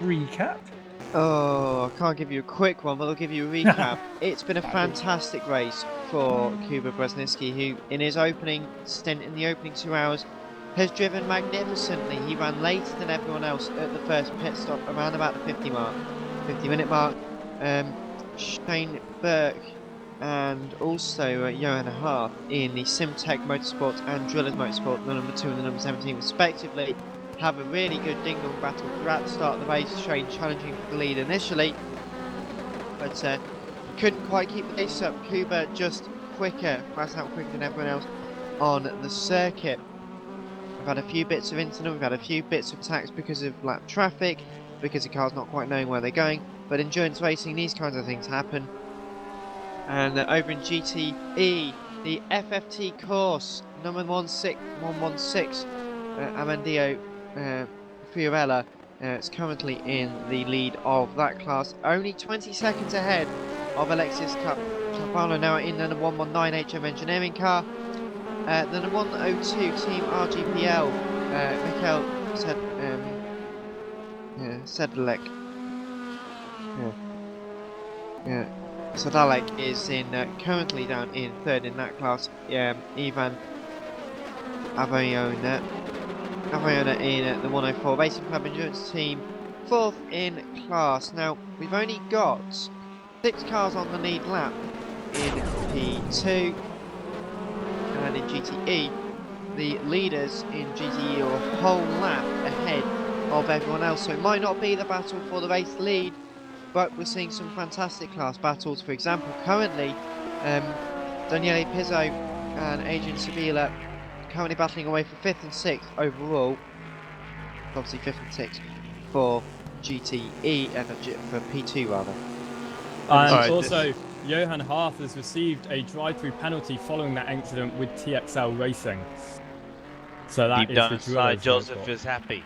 recap. Oh, I can't give you a quick one, but I'll give you a recap. It's been a fantastic race for Kuba Brzezinski, who, in his opening stint in the opening 2 hours, has driven magnificently. He ran later than everyone else at the first pit stop, around about the 50-minute mark. Shane Burke and also Johan Hart in the Simtech Motorsport and Drillers Motorsport, the number 2 and the number 17 respectively, have a really good ding-dong battle throughout the start of the race. Shane challenging for the lead initially, but couldn't quite keep the pace up. Kuba just flat out quicker than everyone else on the circuit. We've had a few bits of incident, we've had a few bits of attacks because of lap traffic, because the car's not quite knowing where they're going, but endurance racing, these kinds of things happen. And over in GTE, the FFT course, number 116, Amandio Fiorella is currently in the lead of that class, only 20 seconds ahead of Alexis Capano, now in the number 119 HM Engineering car. The number 102 Team RGPL, Mikhail Sedalek. Sadalek is in currently down in third in that class. Ivan Avayona in the 104 Racing Club Endurance Team, fourth in class. Now we've only got 6 cars on the lead lap in P2, and in GTE the leaders in GTE are a whole lap ahead of everyone else, so it might not be the battle for the race lead, but we're seeing some fantastic class battles. For example, currently Daniele Pizzo and Adrian Sevilla currently battling away for 5th and 6th overall. Obviously 5th and 6th for GTE and for P2 rather. And also, Johan Hart has received a drive-through penalty following that incident with TXL Racing. So that deep down inside, Joseph is happy.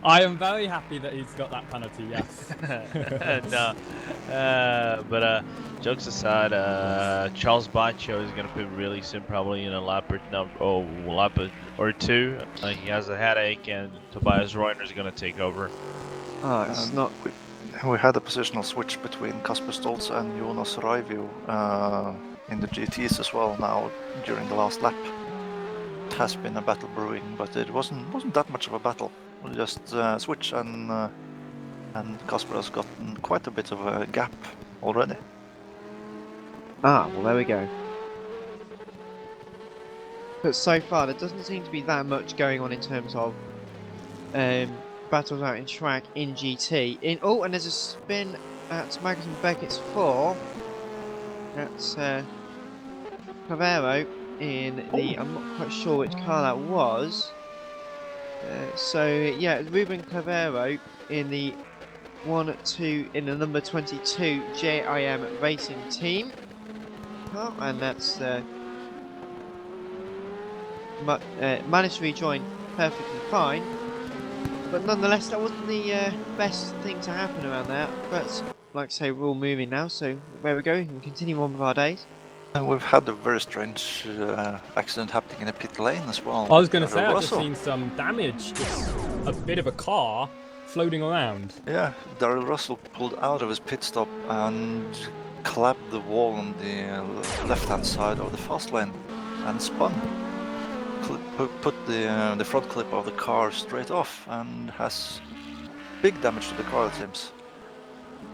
I am very happy that he's got that penalty, yes. But jokes aside, Charles Baccio is going to pit really soon, probably in a lap or two. He has a headache, and Tobias Reuner is going to take over. It's not. We had a positional switch between Kasper Stoltz and Jonas Raivio in the GTs as well now during the last lap. It has been a battle brewing, but it wasn't that much of a battle. We'll just switch, and Kasper has gotten quite a bit of a gap already. Well, there we go. But so far, there doesn't seem to be that much going on in terms of battles out in track in GT. And there's a spin at Magnussen Beckett's 4. That's Clavero in the. I'm not quite sure which car that was. Ruben Clavero in the in the number 22 JIM Racing Team. And that's managed to rejoin perfectly fine. But nonetheless, that wasn't the best thing to happen around there. But like I say, we're all moving now, so there we go. We can continue on with our days. And we've had a very strange accident happening in the pit lane as well. I was going to say, I've just seen some damage. Just a bit of a car floating around. Yeah, Darrell Russell pulled out of his pit stop and clapped the wall on the left-hand side of the fast lane and spun. Put the front clip of the car straight off and has big damage to the car, it seems.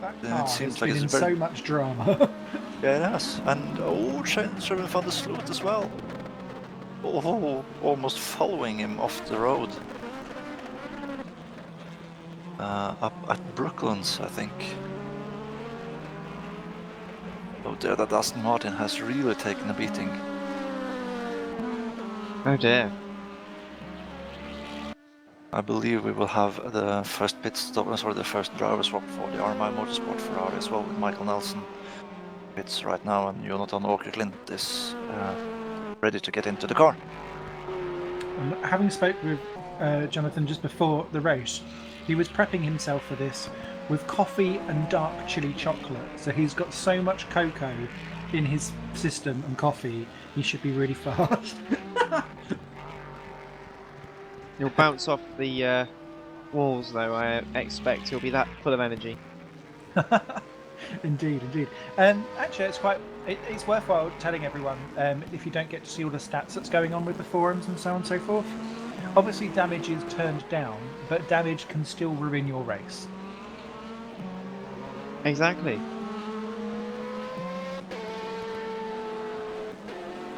That car seems has like been it's in very... so much drama. Yeah, it has. And Sherman van der Sloot as well. Almost following him off the road. Up at Brooklands, I think. Oh dear, that Aston Martin has really taken a beating. Oh dear. I believe we will have the first pit stop, the first driver swap for the RMI Motorsport Ferrari as well, with Michael Nelson pits right now, and Jonathan Åkerklint is ready to get into the car. Having spoke with Jonathan just before the race, he was prepping himself for this with coffee and dark chili chocolate. So he's got so much cocoa in his system and coffee, he should be really fast. He'll bounce off the walls, though. I expect he'll be that full of energy. Indeed. Actually, it's worthwhile telling everyone, if you don't get to see all the stats that's going on with the forums and so on and so forth. Obviously, damage is turned down, but damage can still ruin your race. Exactly.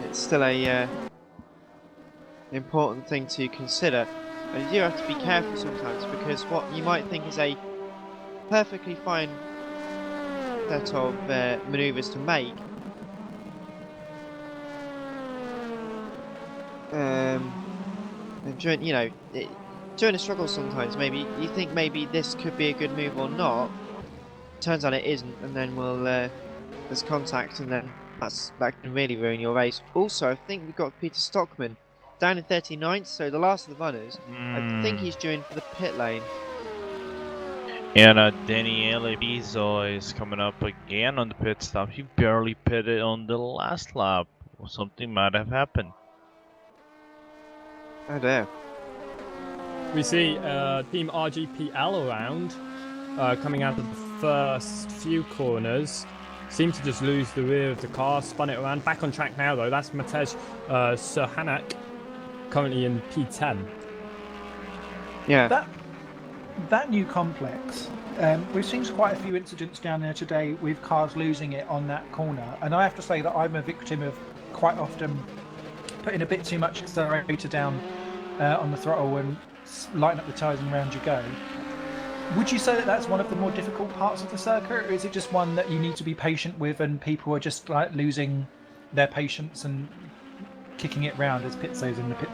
It's still a important thing to consider. And you do have to be careful sometimes, because what you might think is a perfectly fine set of manoeuvres to make, and during during a struggle sometimes maybe you think maybe this could be a good move or not. Turns out it isn't, and then there's contact, and then that can really ruin your race. Also, I think we've got Peter Stockman down in 39th, so the last of the runners. I think he's due in for the pit lane. And Daniele Bizzo is coming up again on the pit stop. He barely pitted on the last lap. Something might have happened. Oh dear. We see Team RGPL around, coming out of the first few corners. Seem to just lose the rear of the car, spun it around. Back on track now, though. That's Matej Serhanak, currently in P10. Yeah. That new complex, we've seen quite a few incidents down there today with cars losing it on that corner, and I have to say that I'm a victim of quite often putting a bit too much accelerator down on the throttle and lighting up the tyres and round you go. Would you say that that's one of the more difficult parts of the circuit, or is it just one that you need to be patient with and people are just like losing their patience and kicking it round, as Pit says in the pits?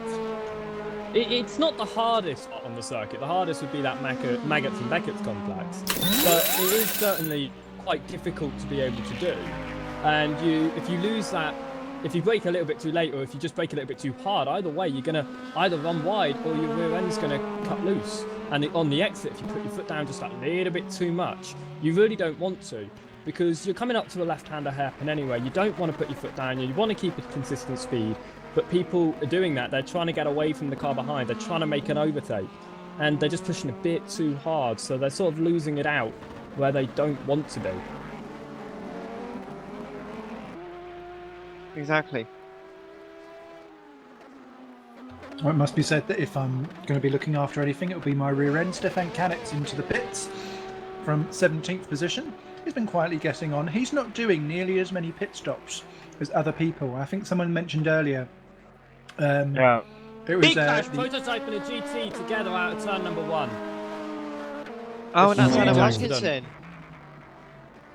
It's not the hardest spot on the circuit. The hardest would be that Maggots and Beckett's complex. But it is certainly quite difficult to be able to do. And if you lose that, if you brake a little bit too late, or if you just brake a little bit too hard, either way, you're going to either run wide or your rear end's going to cut loose. And on the exit, if you put your foot down just a little bit too much, you really don't want to, because you're coming up to a left-hander hairpin anyway. You don't want to put your foot down. You want to keep a consistent speed. But people are doing that. They're trying to get away from the car behind. They're trying to make an overtake. And they're just pushing a bit too hard. So they're sort of losing it out where they don't want to be. Exactly. Well, it must be said that if I'm going to be looking after anything, it will be my rear end. Stefan Kanitz into the pits from 17th position. He's been quietly getting on. He's not doing nearly as many pit stops as other people. I think someone mentioned earlier. Yeah. It was Big Flash prototype and a GT together out of turn number 1. Oh, and that's Oh, Adam yeah. Hodgkinson.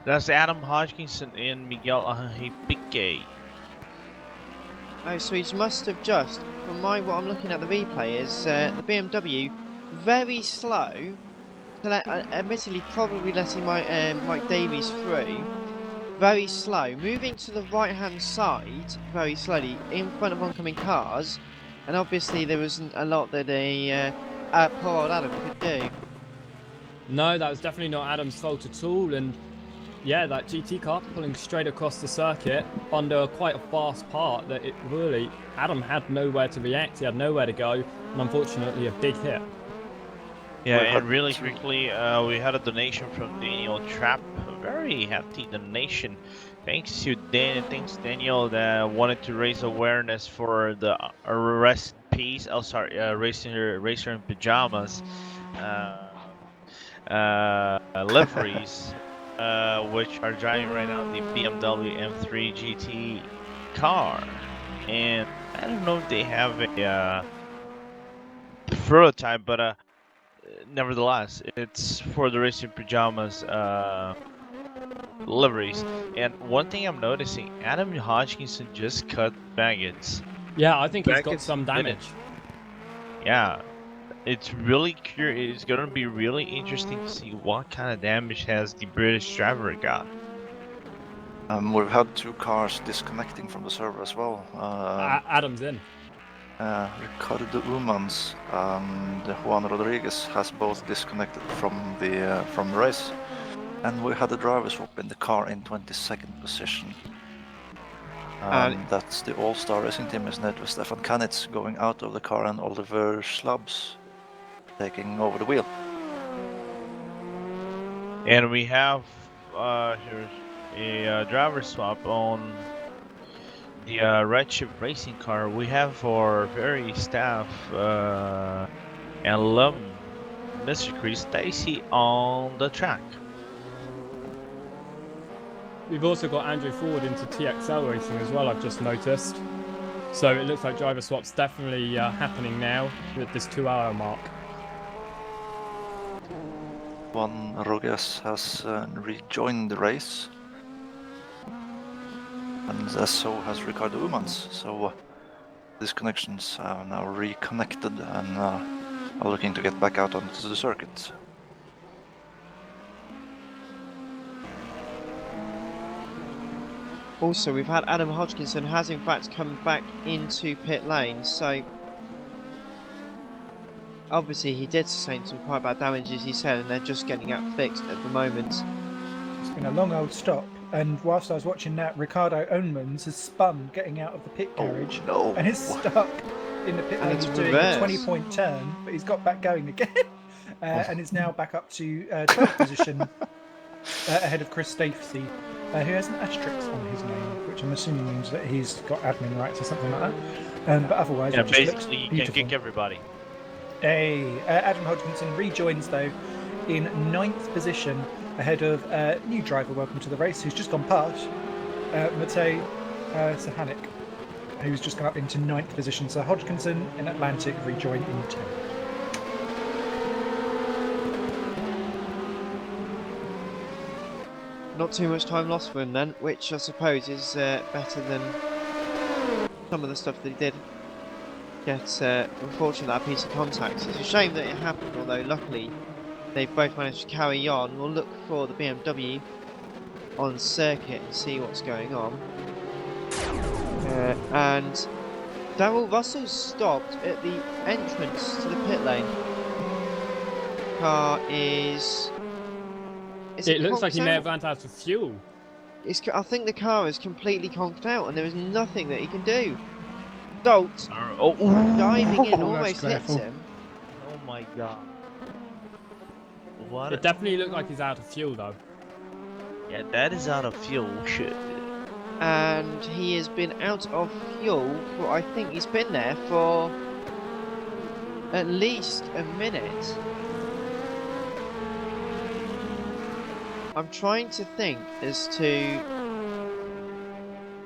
That's Adam Hodgkinson and Miguel Piquet. Oh, so he must have just, from what I'm looking at the replay, is the BMW very slow. Admittedly, probably letting Mike Davies through. Very slow, moving to the right-hand side very slowly in front of oncoming cars, and obviously there wasn't a lot that poor old Adam could do. No, that was definitely not Adam's fault at all. And yeah, that GT car pulling straight across the circuit under quite a fast part that it really, Adam had nowhere to react, he had nowhere to go, and unfortunately a big hit. Yeah, and really quickly, we had a donation from Daniel Trapp. A very hefty donation. Thanks to thanks Daniel that wanted to raise awareness for the Rest in Peace. Oh, sorry, Racer in Pajamas liveries, which are driving right now the BMW M3 GT car. And I don't know if they have a prototype, but nevertheless, it's for the Racing Pajamas liveries. And one thing I'm noticing, Adam Hodgkinson just cut Maggots. Yeah, I think he's got some damage. Yeah, it's really curious. It's gonna be really interesting to see what kind of damage has the British driver got. We've had 2 cars disconnecting from the server as well. Adam's in. Ricardo Umans and Juan Rodriguez has both disconnected from the race, and we had a driver swap in the car in 22nd position. That's the All-Star Racing Team, isn't it? With Stefan Kanitz going out of the car and Oliver Slabs taking over the wheel. And we have here's a driver swap on the Red Chip racing car. We have our very staff and alum, Mr. Chris Stacy, on the track. We've also got Andrew Ford into TXL racing as well, I've just noticed. So it looks like driver swap's definitely happening now with this 2-hour mark. Juan Roges has rejoined the race, and so has Ricardo Umans. So these connections are now reconnected and are looking to get back out onto the circuit. Also, we've had Adam Hodgkinson has in fact come back into pit lane, so obviously he did sustain some quite bad damage, as he said, and they're just getting that fixed at the moment. It's been a long old stop, and whilst I was watching that, Ricardo Ownmans has spun getting out of the pit garage no. and is stuck in the pit And lane it's doing reversed. a 20-point turn, but he's got back going again and is now back up to 12th position ahead of Chris Stacey, who has an asterisk on his name, which I'm assuming means that he's got admin rights or something like that. But otherwise, Yeah, it just looks basically you beautiful. can kick everybody. Hey, Adam Hodgkinson rejoins though in 9th position ahead of new driver, welcome to the race, who's just gone past, Matej Sahanik, who's just gone up into 9th position. So Hodgkinson and Atlantic rejoin in 10th. Not too much time lost for him then, which I suppose is better than some of the stuff that he did get. Unfortunately, that piece of contact. It's a shame that it happened, although luckily they've both managed to carry on. We'll look for the BMW on circuit and see what's going on. And Darrell Russell stopped at the entrance to the pit lane. Car is... It looks like he may conked have run out of fuel. I think the car is completely conked out and there is nothing that he can do. Dolt, diving in, that's almost hits careful. him. Oh my god. What? It definitely looked like he's out of fuel though. Yeah, that is out of fuel. Shit. And he has been out of fuel for, I think he's been there for at least a minute. I'm trying to think as to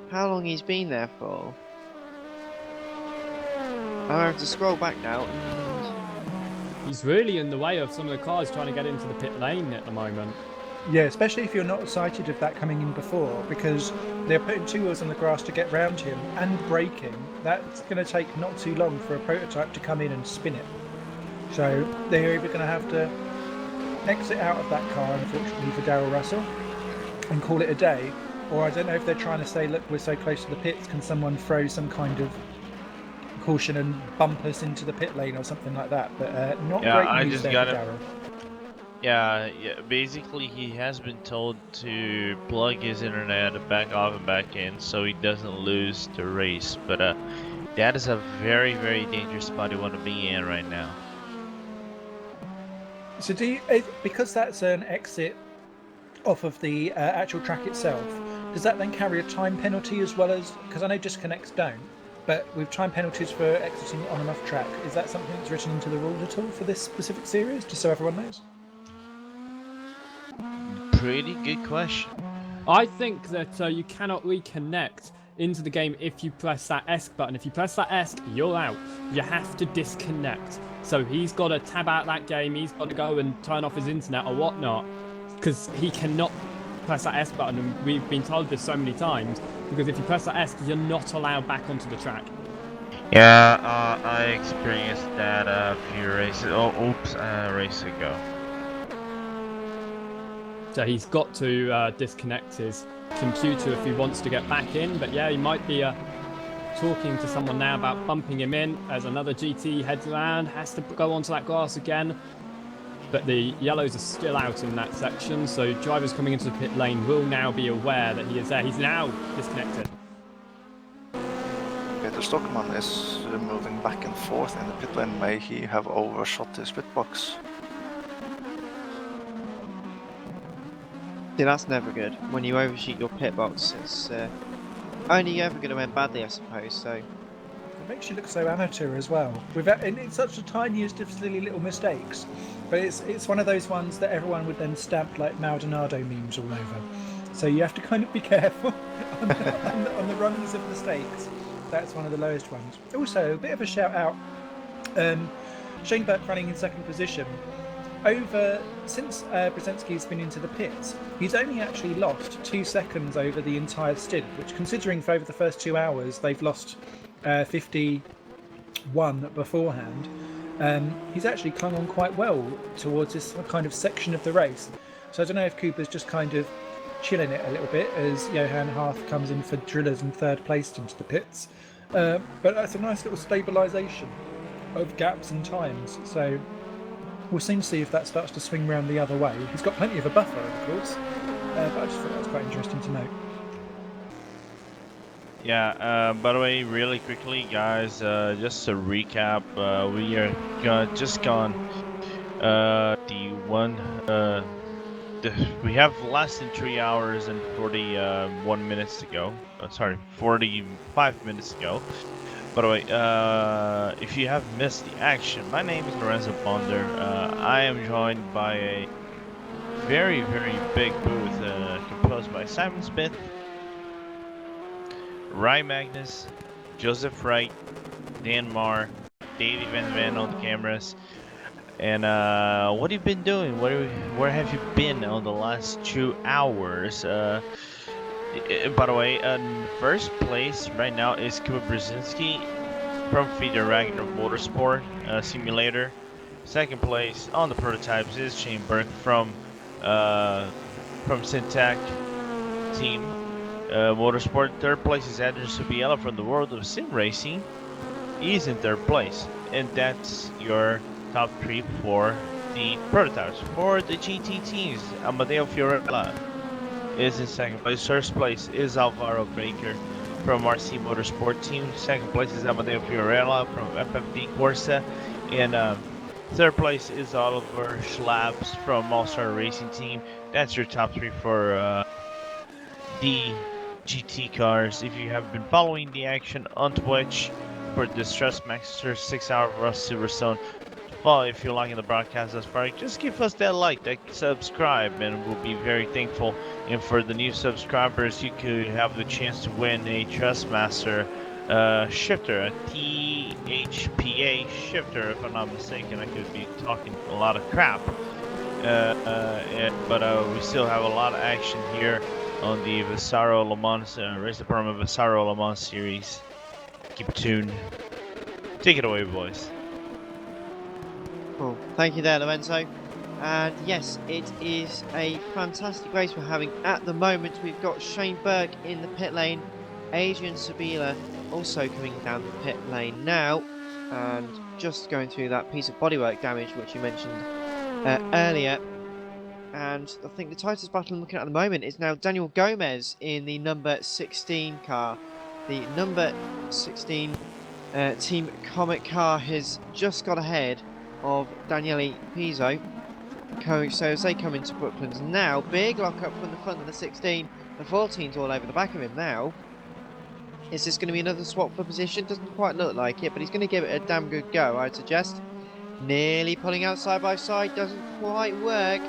how long he's been there for. I have to scroll back now. He's really in the way of some of the cars trying to get into the pit lane at the moment. Yeah, especially if you're not sighted of that coming in before, because they're putting 2 wheels on the grass to get round him and braking. That's going to take not too long for a prototype to come in and spin it. So they're either going to have to exit out of that car, unfortunately for Darrell Russell, and call it a day, or I don't know if they're trying to say, look, we're so close to the pits, can someone throw some kind of caution and bump us into the pit lane or something like that. But not Yeah, great I news just there got for it. Darrell. Yeah, basically he has been told to plug his internet back off and back in so he doesn't lose the race. But that is a very, very dangerous spot you want to be in right now. So because that's an exit off of the actual track itself, does that then carry a time penalty as well as, because I know disconnects don't, but with time penalties for exiting on and off track, is that something that's written into the rules at all for this specific series, just so everyone knows? Pretty good question. I think that you cannot reconnect into the game if you press that ESC button. If you press that ESC, you're out. You have to disconnect. So he's got to tab out that game. He's got to go and turn off his internet or whatnot, because he cannot press that ESC button. And we've been told this so many times, because if you press that ESC, you're not allowed back onto the track. Yeah, I experienced that a few races. Race ago. So he's got to disconnect his computer if he wants to get back in. But yeah, he might be talking to someone now about bumping him in as another GT heads around, has to go onto that grass again. But the yellows are still out in that section, so drivers coming into the pit lane will now be aware that he is there. He's now disconnected. Okay, to Peter Stockman is moving back and forth in the pit lane. May he have overshot his pit box? See, that's never good. When you overshoot your pit box, it's only ever going to end badly, I suppose. So, It makes you look so amateur as well. And it's such the tiniest of silly little mistakes, but it's one of those ones that everyone would then stamp like Maldonado memes all over. So you have to kind of be careful on the rungs of mistakes. That's one of the lowest ones. Also, a bit of a shout out. Shane Burke running in second position. Since Brzezinski's been into the pits, he's only actually lost 2 seconds over the entire stint, which, considering for over the first 2 hours they've lost 51 beforehand, he's actually clung on quite well towards this kind of section of the race. So I don't know if Cooper's just kind of chilling it a little bit as Johan Harth comes in for drillers and third placed into the pits. But that's a nice little stabilisation of gaps and times. So we'll soon see if that starts to swing round the other way. He's got plenty of a buffer, of course, but I just thought that was quite interesting to note. Yeah, by the way, really quickly, guys, just to recap, we are just gone we have less than 3 hours and 41 minutes to go. 45 minutes to go. By the way, if you have missed the action, my name is Lorenzo Ponder. I am joined by a very, very big booth composed by Simon Smith, Ryan Magnus, Joseph Wright, Dan Marr, Davey Van on the cameras. And what have you been doing? Where have you been on the last 2 hours? By the way, in first place right now is Kuba Brzezinski from Feeder Ragnar Motorsport Simulator. Second place on the prototypes is Shane Burke from Syntac Team Motorsport. Third place is Adrian Subiela from the World of Sim Racing. He's in third place, and that's your top 3 for the prototypes. For the GT teams, Amadeo Fiorella is in second place. First place is Alvaro Baker from RC Motorsport Team. Second place is Amadeo Fiorella from FFD Corsa. And third place is Oliver Schlaps from All-Star Racing Team. That's your top 3 for the GT cars. If you have been following the action on Twitch for the Thrustmaster 6-hour Rust Silverstone, well, if you're liking the broadcast thus far, just give us that like, that subscribe, and we'll be very thankful. And for the new subscribers, you could have the chance to win a Thrustmaster shifter, a THPA shifter, if I'm not mistaken. I could be talking a lot of crap. But we still have a lot of action here on the Vesaro Le Mans, Race Department Vesaro Le Mans series. Keep it tuned. Take it away, boys. cool. Thank you there, Lorenzo. And yes, it is a fantastic race we're having at the moment. We've got Shane Burke in the pit lane, Adrian Sabila also coming down the pit lane now, and just going through that piece of bodywork damage which you mentioned earlier. And I think the tightest battle I'm looking at the moment is now Daniel Gomez in the number 16 car. The number 16 Team Comet car has just got ahead of Daniele Pizzo. So as they come into Brooklands now, big lock up from the front of the 16. The 14's all over the back of him now. Is this going to be another swap for position? Doesn't quite look like it, but he's going to give it a damn good go, I'd suggest. Nearly pulling out side by side, doesn't quite work.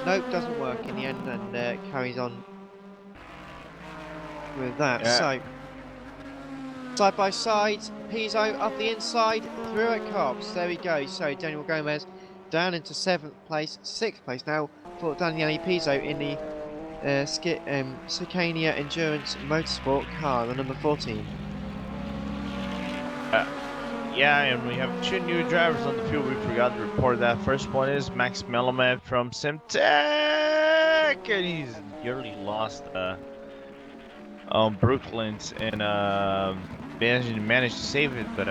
Nope, doesn't work in the end, and carries on with that. Yeah. So, side by side, Pizzo up the inside, through at Cops. There we go. So, Daniel Gomez down into 7th place, 6th place now for Daniele Pizzo in the Scania Endurance Motorsport car, the number 14. Yeah, and we have 2 new drivers on the field. We forgot to report that. First one is Max Melamed from Simtech, and he's nearly lost on Brooklands and managed to save it, but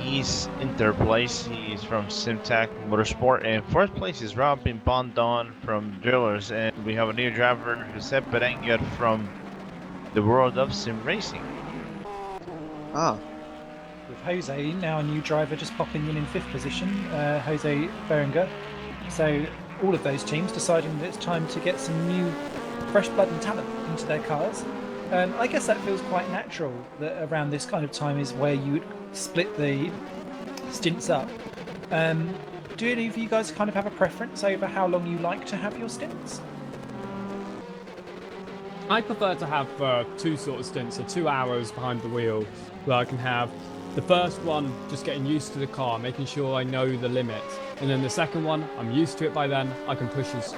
he's in 3rd place. He's from Simtech Motorsport, and 4th place is Robin Bondon from Drillers, and we have a new driver, Josep Berenguer from the World of Sim Racing. Ah, with Jose, now a new driver, just popping in 5th position, Jose Berenguer. So all of those teams deciding that it's time to get some new fresh blood and talent into their cars. I guess that feels quite natural that around this kind of time is where you would split the stints up. Do any of you guys kind of have a preference over how long you like to have your stints? I prefer to have 2 sort of stints, so 2 hours behind the wheel, where I can have the first one just getting used to the car, making sure I know the limits, and then the second one, I'm used to it by then, I can push as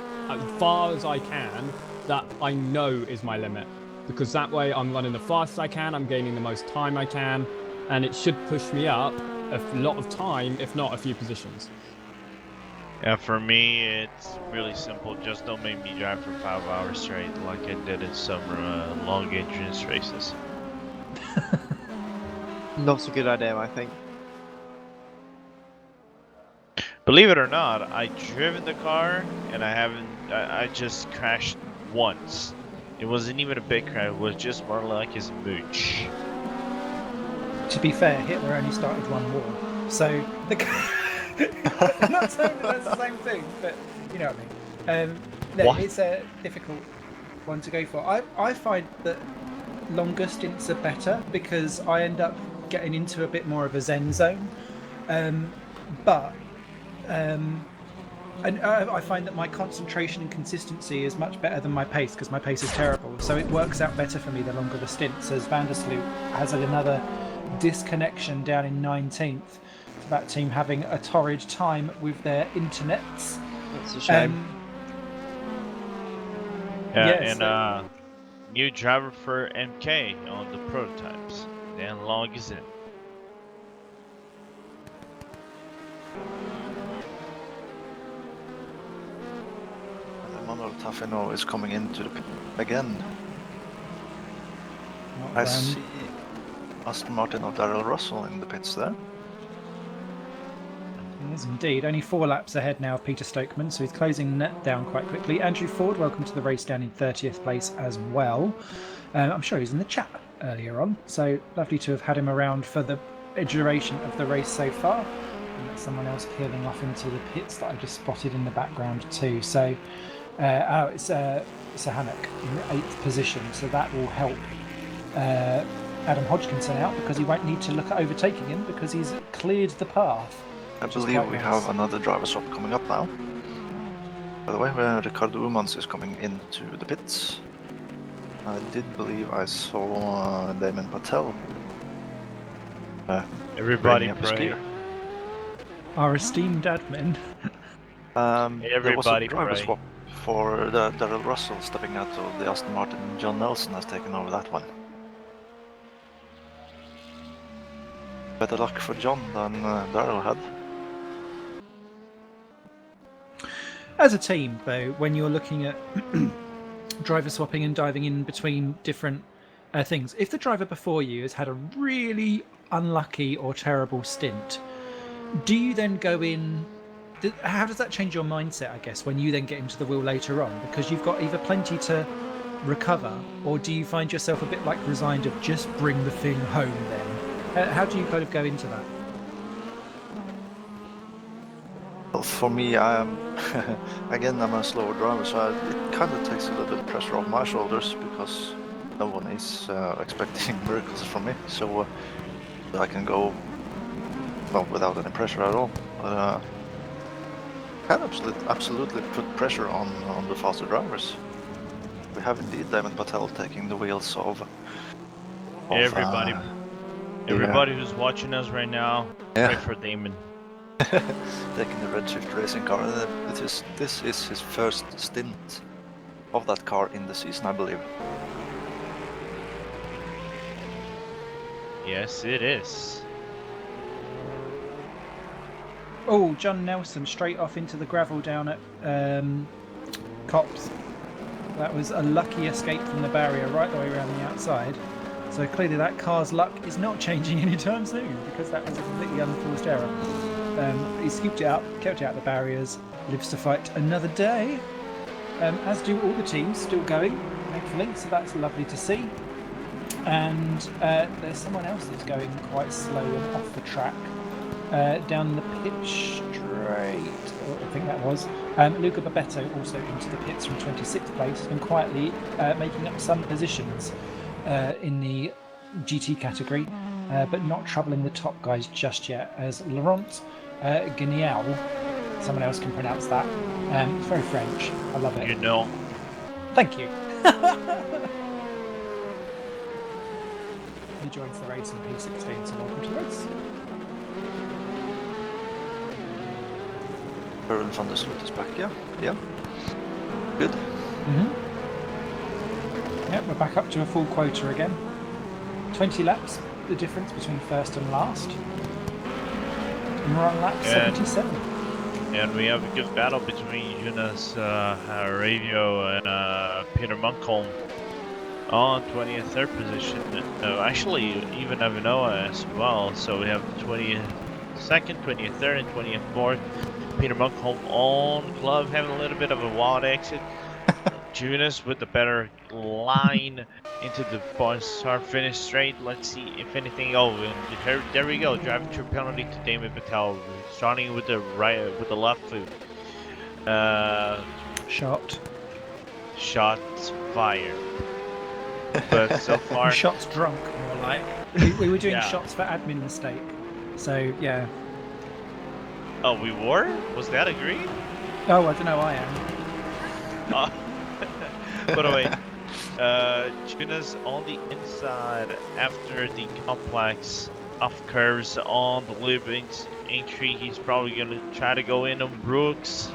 far as I can that I know is my limit, because that way I'm running the fastest I can, I'm gaining the most time I can, and it should push me up a lot of time, if not a few positions. Yeah, for me, it's really simple. Just don't make me drive for 5 hours straight like I did in some long endurance races. not a good idea, I think. Believe it or not, I driven the car and I just crashed once. It wasn't even a big crash, it was just more like a smooch. To be fair, Hitler only started one war, so I'm not saying that that's the same thing, but you know what I mean. No, What? it's a difficult one to go for. I find that longer stints are better because I end up getting into a bit more of a zen zone, and I find that my concentration and consistency is much better than my pace because my pace is terrible. So it works out better for me the longer the stints. As Vandersloot has another disconnection down in 19th. For that team having a torrid time with their internets. That's a shame. New driver for MK on the prototypes. Dan Long is in. Manuel Tafino is coming into the pit again. Not I bad. see Aston Martin or Darrell Russell in the pits there. He is indeed. Only 4 laps ahead now of Peter Stokeman, so he's closing that down quite quickly. Andrew Ford, welcome to the race, down in 30th place as well. I'm sure he's in the chat earlier on, so lovely to have had him around for the duration of the race so far. And that's someone else peeling off into the pits that I just spotted in the background too. So, it's a Hammock in 8th position, so that will help Adam Hodgkinson out because he won't need to look at overtaking him because he's cleared the path. I believe we have another driver swap coming up now. By the way, Ricardo Umans is coming into the pits. I did believe I saw Damon Patel. Everybody bringing up his pray. gear. Our esteemed admin. There was a Everybody driver pray. swap for Darrell Russell stepping out of the Aston Martin. John Nelson has taken over that one. Better luck for John than Darrell had. As a team, though, when you're looking at driver swapping and diving in between different things, if the driver before you has had a really unlucky or terrible stint, do you then go in? How does that change your mindset, I guess, when you then get into the wheel later on? Because you've got either plenty to recover, or do you find yourself a bit like resigned of just bring the thing home then? How do you kind of go into that? Well, for me, I am again, I'm a slower driver, so it kind of takes a little bit of pressure off my shoulders because no one is expecting miracles from me, so I can go without any pressure at all. Can absolutely put pressure on the faster drivers. We have indeed Damon Patel taking the wheels of Everybody who's watching us right now, pray for Damon. taking the Redshift racing car. This is his first stint of that car in the season, I believe. Yes, it is. Oh, John Nelson straight off into the gravel down at Cops. That was a lucky escape from the barrier right the way around the outside. So clearly that car's luck is not changing anytime soon because that was a completely unforced error. He scooped it up, kept it out of the barriers, lives to fight another day. As do all the teams, still going, thankfully, so that's lovely to see. And there's someone else that's going quite slow and off the track down the pit straight. I think that was. Luca Babetto also into the pits from 26th place and quietly making up some positions in the GT category, but not troubling the top guys just yet, as Laurent Guignal, someone else can pronounce that. It's very French. I love it. You know. Thank you. He joins the race in P16, so welcome to the race. Burn van der Sloot is back, yeah. Good. Yep, we're back up to a full quota again. 20 laps, the difference between first and last. And we're on lap 77. And we have a good battle between Jonas Ravio and Peter Munkholm on 23rd position. Actually, even Avinoa as well. So we have 22nd, 23rd, and 24th. Peter Munkholm on club having a little bit of a wild exit. Jonas with the better line into the start finish straight. Let's see if anything. Oh, and there we go. Driving through penalty to Damon Patel. Starting with the left foot. Shots fired. But so far, shots drunk, more like. We were doing shots for admin mistake. So yeah. Oh, we were? Was that agreed? Oh, I don't know. I am. By the way, Jonas on the inside after the complex off curves on the loop entry. He's probably gonna try to go in on Brooks.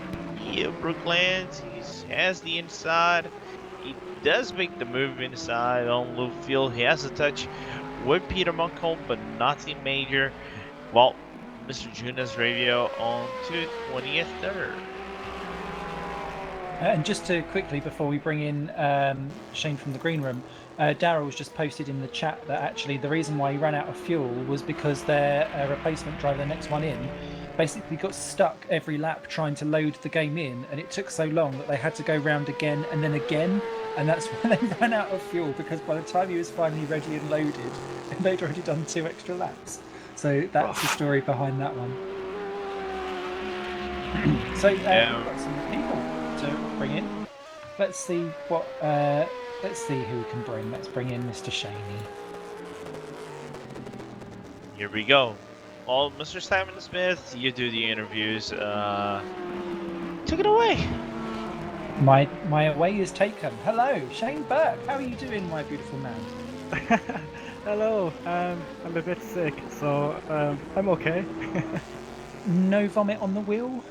Yeah, Brooks lands. He has the inside. He does make the move inside on loop field. He has a touch with Peter Munkholm, but nothing major. Well, Mr. Jonas Radio on to 23rd. And just to quickly, before we bring in Shane from the green room, Daryl's just posted in the chat that actually the reason why he ran out of fuel was because their replacement driver, the next one in, basically got stuck every lap trying to load the game in, and it took so long that they had to go round again and then again, and that's when they ran out of fuel, because by the time he was finally ready and loaded, they'd already done 2 extra laps. So that's the story behind that one. So we've got some people to bring in. Let's see what. Let's see who we can bring. Let's bring in Mr. Shaney. Here we go. Well, Mr. Simon Smith, you do the interviews. Took it away. My away is taken. Hello, Shane Burke. How are you doing, my beautiful man? Hello. I'm a bit sick, so I'm okay. No vomit on the wheel?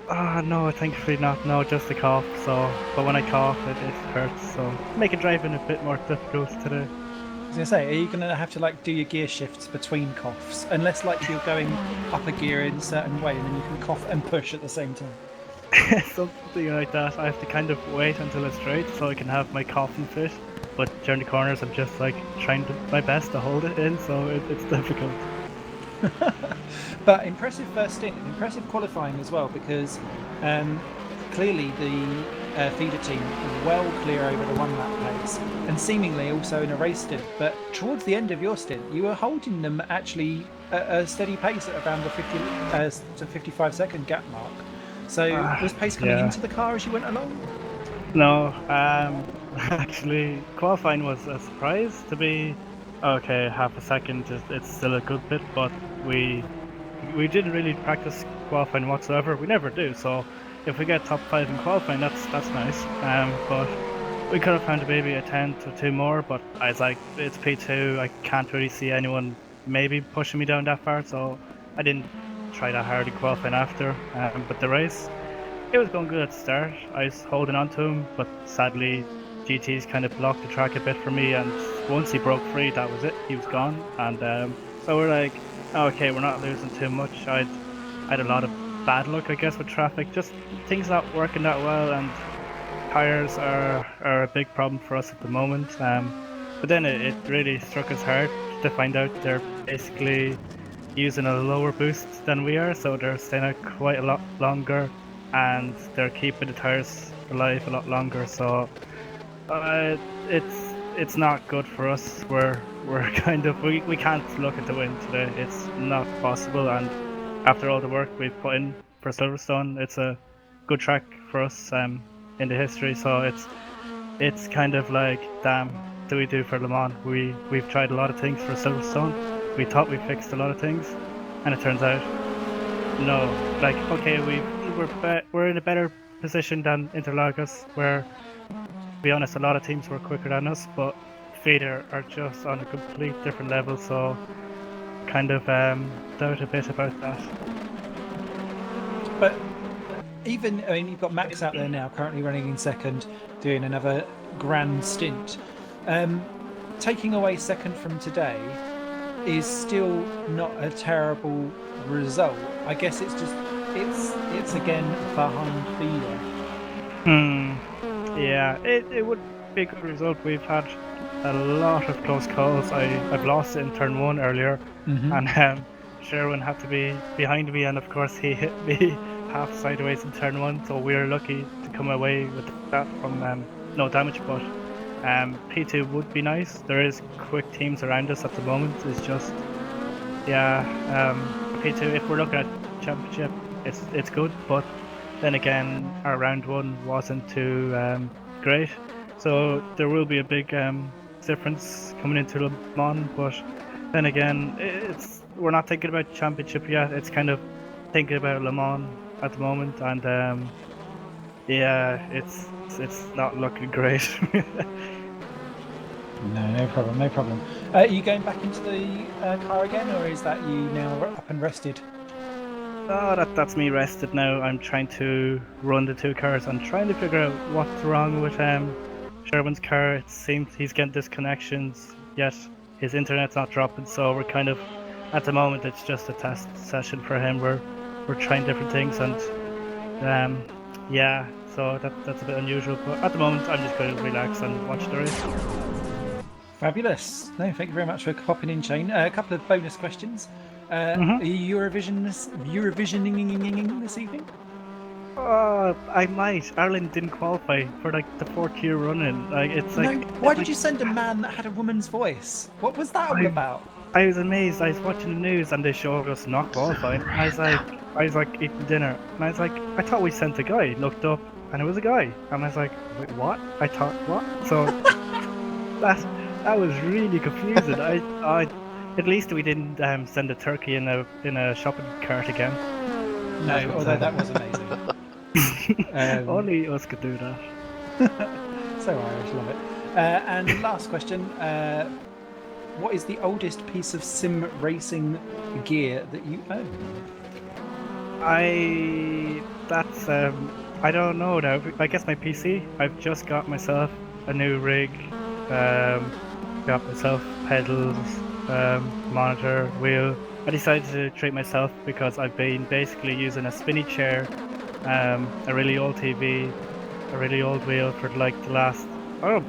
No, thankfully not. No, just a cough. So, but when I cough, it hurts. So, making driving a bit more difficult today. I was gonna say, are you gonna have to like do your gear shifts between coughs? Unless like you're going up a gear in a certain way, and then you can cough and push at the same time. Something like that. I have to kind of wait until it's straight so I can have my coughing fit. But during the corners, I'm just like trying my best to hold it in, so it's difficult. But impressive first stint, impressive qualifying as well, because clearly the feeder team was well clear over the 1 lap pace, and seemingly also in a race stint. But towards the end of your stint, you were holding them actually at a steady pace at around the 50 to 55 second gap mark. So was pace coming into the car as you went along? No, actually qualifying was a surprise. To be okay, half a second, it's still a good bit, but we didn't really practice qualifying whatsoever. We never do, so if we get top 5 in qualifying, that's nice. But we could have found maybe a 10 to 2 more, but I was like, it's P2, I can't really see anyone maybe pushing me down that far, so I didn't try that hard in qualifying after. But the race, it was going good at the start. I was holding on to him, but sadly GT's kind of blocked the track a bit for me, and once he broke free, that was it, he was gone. And so we're like, okay, we're not losing too much. I had a lot of bad luck, I guess, with traffic, just things not working that well, and tires are a big problem for us at the moment. But then it really struck us hard to find out they're basically using a lower boost than we are, so they're staying out quite a lot longer, and they're keeping the tires alive a lot longer. So it's not good for us. We're kind of we can't look at the win today. It's not possible. And after all the work we've put in for Silverstone, it's a good track for us in the history. So it's kind of like, damn, do we do for Le Mans? We've tried a lot of things for Silverstone. We thought we fixed a lot of things, and it turns out no. Like, okay, we're in a better position than Interlagos, where, to be honest, a lot of teams were quicker than us, but Feeder are just on a complete different level. So kind of doubt a bit about that. But even, I mean, you've got Max out there now, currently running in second, doing another grand stint. Taking away second from today is still not a terrible result. I guess it's just it's again behind Feeder. Yeah, it would be a good result. We've had a lot of close calls. I've lost it in turn 1 earlier, and Sherwin had to be behind me, and of course he hit me half sideways in turn 1. So we were lucky to come away with that from no damage. But P2 would be nice. There is quick teams around us at the moment. It's just P2. If we're looking at championship, it's good, but then again, our round 1 wasn't too great, so there will be a big difference coming into Le Mans. But then again, we're not thinking about championship yet. It's kind of thinking about Le Mans at the moment, and it's not looking great. No problem. Are you going back into the car again, or is that you now up and rested? Oh, that's me rested now. I'm trying to run the 2 cars. I'm trying to figure out what's wrong with Sherwin's car. It seems he's getting disconnections, yet his internet's not dropping. So we're kind of, at the moment, it's just a test session for him. We're trying different things, and so that's a bit unusual. But at the moment, I'm just going to relax and watch the race. Fabulous. No, thank you very much for popping in, Shane. A couple of bonus questions. Are you Eurovisioning this evening? I might. Ireland didn't qualify for like the 4th year running. Like, it's like, no. Why did you send a man that had a woman's voice? What was that all about? I was amazed. I was watching the news and they showed us not qualifying. I was like eating dinner, and I was like, I thought we sent a guy. Looked up, and it was a guy, and I was like, wait, what? I thought what? So that was really confusing. I at least we didn't send a turkey in a shopping cart again. No, although that was amazing. Only us could do that. So Irish, love it. And last question: what is the oldest piece of sim racing gear that you own? I don't know now. I guess my PC. I've just got myself a new rig. Got myself pedals, monitor, wheel. I decided to treat myself because I've been basically using a spinny chair, a really old TV, a really old wheel for like the last,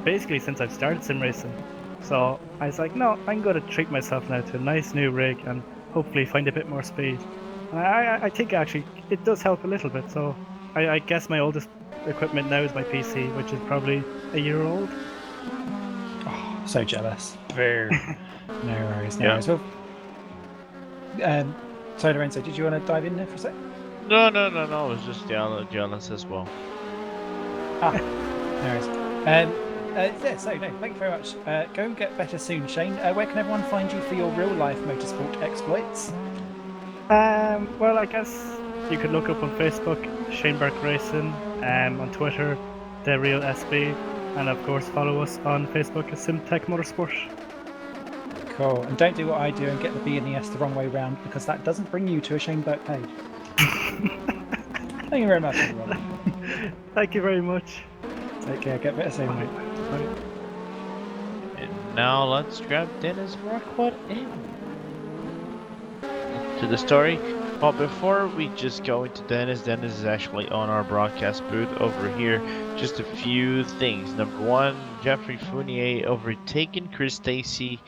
basically since I've started sim racing. So I was like, no, I'm going to treat myself now to a nice new rig and hopefully find a bit more speed. And I think actually it does help a little bit. So I guess my oldest equipment now is my PC, which is probably a year old. So jealous. No worries. Well, so Lorenzo, did you want to dive in there for a sec? No. I was just jealous as well. No worries. So no, thank you very much. Go and get better soon, Shane. Where can everyone find you for your real life motorsport exploits? Well, I guess you could look up on Facebook, Shane Burke Racing, on Twitter, The Real SB, and of course follow us on Facebook at SimTech Motorsport. Cool. And don't do what I do and get the B and the S the wrong way round, because that doesn't bring you to a Shane Burke page. Thank you very much, everyone. Thank you very much. Take care. Get better soon. Bye. And now let's grab Dennis Rockwood in to the story. But before we just go into Dennis is actually on our broadcast booth over here. Just a few things. Number one, Jeffrey Fournier overtaken Chris Stacy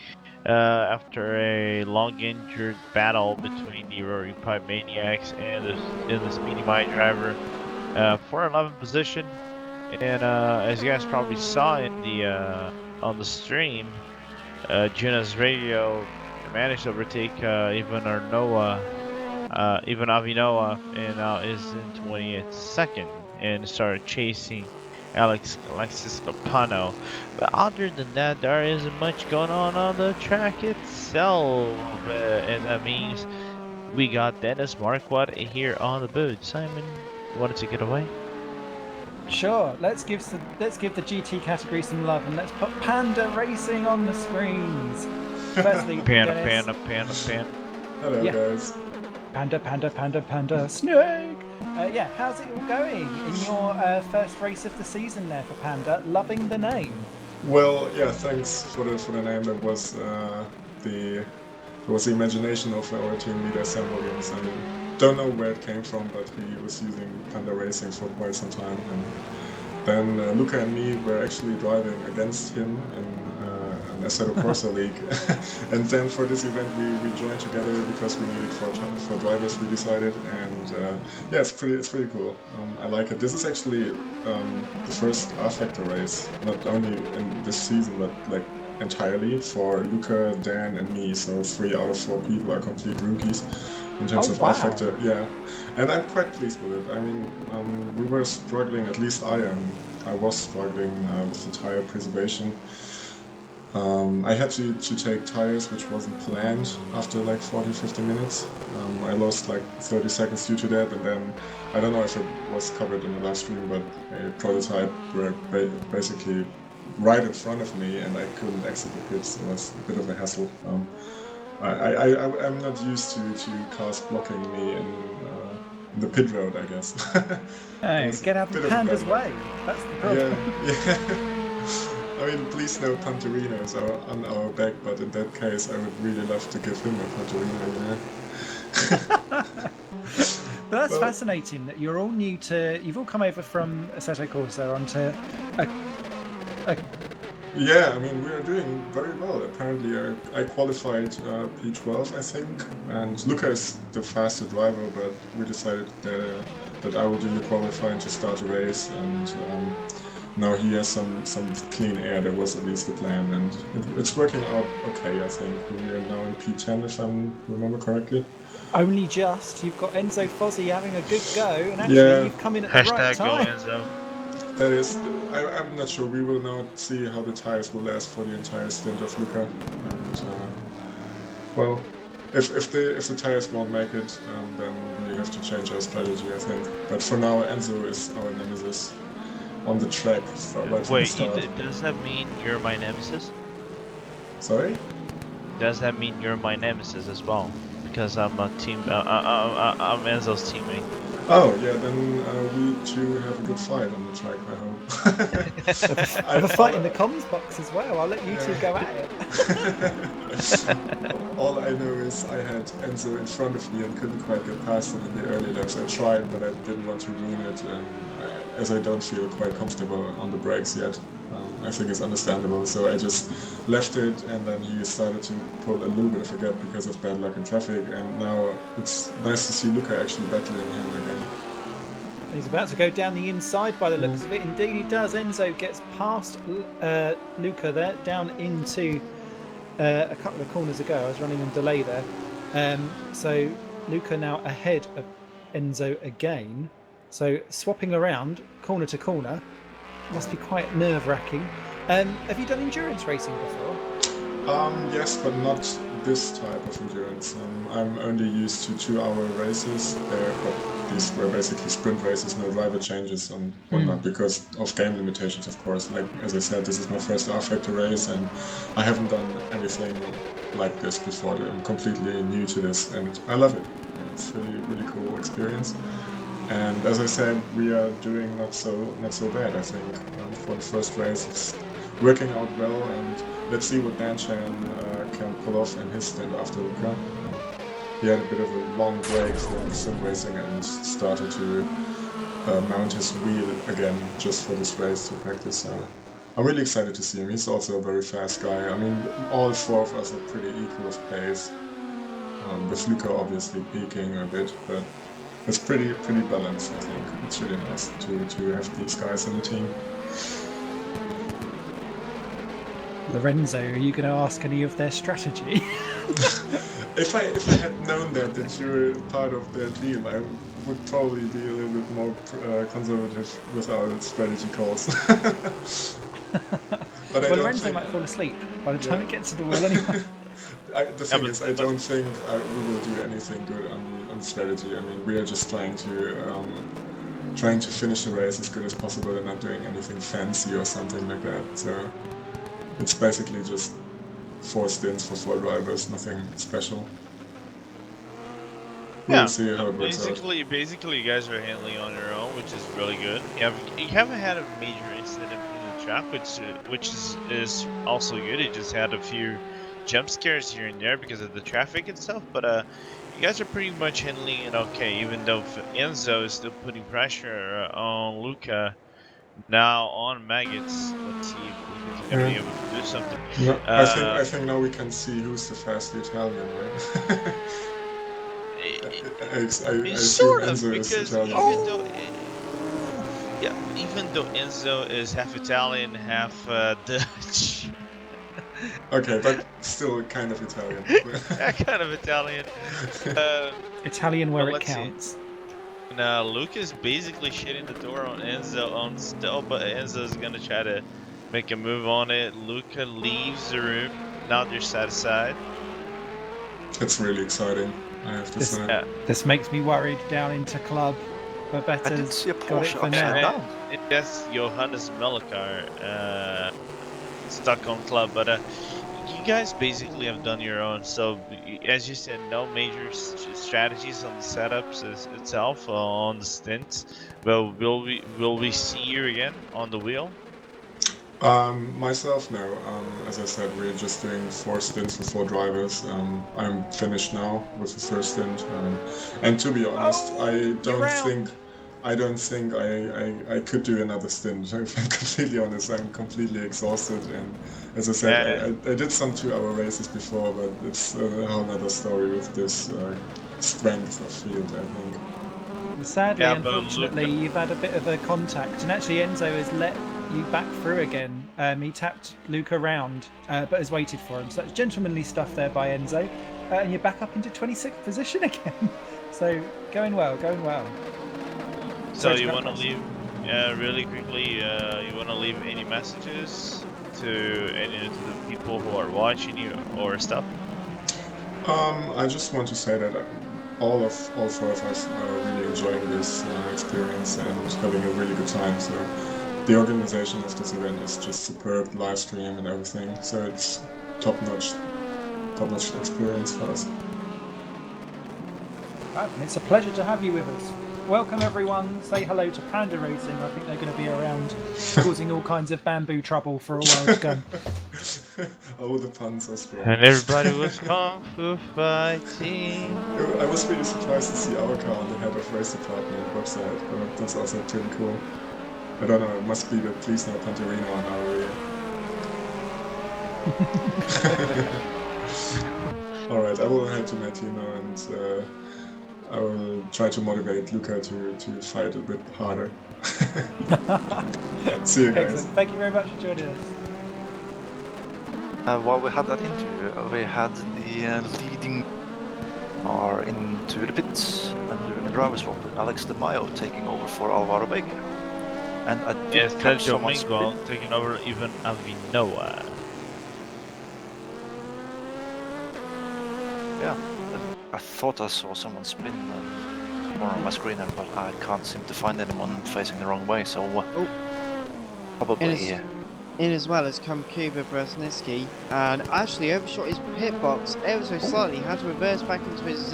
after a long injured battle between the Roaring Pipe Maniacs and the Speedy My driver for 11th position. And as you guys probably saw in the on the stream, Juna's radio managed to overtake even Avinoa, and now is in 22nd and started chasing Alexis Capano. But other than that, there isn't much going on the track itself, and that means we got Dennis Marquardt here on the boot. Simon, wanted to get away? Sure. Let's give the GT category some love, and let's put Panda Racing on the screens. Firstly, Panda. Hello, Yeah. guys. Panda, Snake. Yeah, how's it all going in your first race of the season there for Panda? Loving the name. Well, yeah, thanks for the name. That was the imagination of our team leader Sam Williams. I don't know where it came from, but he was using Panda Racing for quite some time. And then Luca and me were actually driving against him in an Assetto Corsa League. And then for this event we joined together because we needed for drivers, we decided. And yeah, it's pretty cool. I like it. This is actually the first R-Factor race, not only in this season, but like entirely for Luca, Dan, and me. So 3 out of 4 people are complete rookies in terms of wow. R-Factor. Yeah, and I'm quite pleased with it. I mean, we were struggling, at least I was struggling with the tire preservation. I had to take tires, which wasn't planned, after like 40-50 minutes. I lost like 30 seconds due to that, and then I don't know if it was covered in the live stream, but a prototype were basically right in front of me, and I couldn't exit the pits. So it was a bit of a hassle. I'm not used to cars blocking me in the pit road, I guess. Hey, get out of Panda's way. That's the problem. Yeah. I mean, please no Panterinos are on our back, but in that case, I would really love to give him a Panterino, you know? But that's fascinating that you're all new to. You've all come over from Assetto Corsa onto a Yeah, I mean, we are doing very well. Apparently, I qualified P12, I think, and Luca is the faster driver, but we decided that I will do the qualifying to start a race, and now he has some clean air. That was at least the plan, and it's working out okay, I think. We are now in P10, if I remember correctly. only just. You've got Enzo Fozzi having a good go, and actually you've come in at the right time. Go Enzo. That is, I'm not sure. We will now see how the tires will last for the entire stint of Luca. And well, if the tires won't make it, then we have to change our strategy, I think. But for now, Enzo is our nemesis on the track. Right from the start. Does that mean you're my nemesis? Sorry? Does that mean you're my nemesis as well? Because I'm I'm Enzo's teammate. Oh, yeah, then we two have a good fight on the track, I hope. I have a fight in the comms box as well. I'll let you two go at it. All I know is I had Enzo in front of me and couldn't quite get past him in the early laps. I tried, but I didn't want to ruin it, as I don't feel quite comfortable on the brakes yet. I think it's understandable, so I just left it, and then he started to pull a little bit of a gap because of bad luck in traffic, and now it's nice to see Luca actually battling him again. He's about to go down the inside by the looks of it. Indeed he does. Enzo gets past Luca there, down into a couple of corners ago. I was running on delay there. So Luca now ahead of Enzo again. So swapping around corner to corner. Must be quite nerve-wracking. Have you done endurance racing before? Yes, but not this type of endurance. I'm only used to 2-hour races, but these were basically sprint races, no driver changes and whatnot, because of game limitations, of course. Like, as I said, this is my first R-Factor race, and I haven't done anything like this before. I'm completely new to this, and I love it. It's really, really cool experience. And as I said, we are doing not so bad, I think. For the first race, it's working out well, and let's see what Dan Chan can pull off in his stint after Luca. He had a bit of a long break from sim racing and started to mount his wheel again just for this race to practice. So I'm really excited to see him. He's also a very fast guy. I mean, all 4 of us are pretty equal of pace, with Luca obviously peaking a bit, but it's pretty balanced, I think. It's really nice to have these guys in the team. Lorenzo, are you going to ask any of their strategy? If I had known that you were part of their deal, I would probably be a little bit more conservative with our strategy calls. But I Well, don't Lorenzo think... might fall asleep by the time it gets to the wheel anyway. The thing is, I don't think we will do anything good on strategy. I mean, we are just trying to finish the race as good as possible and not doing anything fancy or something like that. So it's basically just 4 stints for 4 drivers, nothing special. We'll see how it works out. Basically, you guys are handling on your own, which is really good. You haven't had a major incident in the track, which is also good. You just had a few jump scares here and there because of the traffic and stuff, but you guys are pretty much handling it okay. Even though Enzo is still putting pressure on Luca, now on Maggots. Let's see if Luca's gonna be able to do something. No, I think now we can see who's the fast Italian, right? I assume Sort of, Enzo is because Italian. even though Enzo is half Italian, half Dutch. Okay, but still kind of Italian. Kind of Italian. Italian where Well, it let's see. counts. Now Luca's basically shitting the door on Enzo on still, but Enzo's gonna try to make a move on it. Luca leaves the room. Now they're side to side. It's really exciting, I have to say. Yeah. This makes me worried down into club. I did Bebetta's see a got it Porsche for upside now. down. That's Johannes Melkar stuck on club, but you guys basically have done your own. So as you said, no major strategies on the setups itself on the stints. But will we see you again on the wheel? Myself, no. As I said, we're just doing 4 stints for 4 drivers. I'm finished now with the first stint, and to be honest, I don't think I could do another stint. If I'm completely honest, I'm completely exhausted, and as I said, I did some 2-hour races before, but it's a whole other story with this strength of field, I think. Sadly, Yeah, but unfortunately, Luca- you've had a bit of a contact, and actually Enzo has let you back through again. He tapped Luca round, but has waited for him. So that's gentlemanly stuff there by Enzo, and you're back up into 26th position again. So going well, going well. So Sorry to you cut want to across. leave, really quickly? You want to leave any messages to the people who are watching you or stuff? I just want to say that all 4 of us are really enjoying this experience and having a really good time. So the organization of this event is just superb, live stream and everything. So it's top-notch experience for us. Right, and it's a pleasure to have you with us. Welcome everyone. Say hello to Panda Racing. I think they're going to be around causing all kinds of bamboo trouble for a while to come. Oh, the puns are strong. And everybody was kung fu fighting. I was really surprised to see our car on the head of race department website. That's also pretty cool. I don't know, it must be the Please No Panterino on our way. Alright, I will head to my team now and I will try to motivate Luca to fight a bit harder. See you guys. Excellent. Thank you very much for joining us. While we had that interview, we had the leading are into the pits and doing a driver swap with Alex De Mayo taking over for Alvaro Vega. And I did Yes, catch Sergio someone Mingo spin. taking over even Avinoa. Yeah, I thought I saw someone spin on my screen, but I can't seem to find anyone facing the wrong way. So probably. In as well as come Kuba Brzezinski, and actually overshot his pit box ever so slightly, had to reverse back into his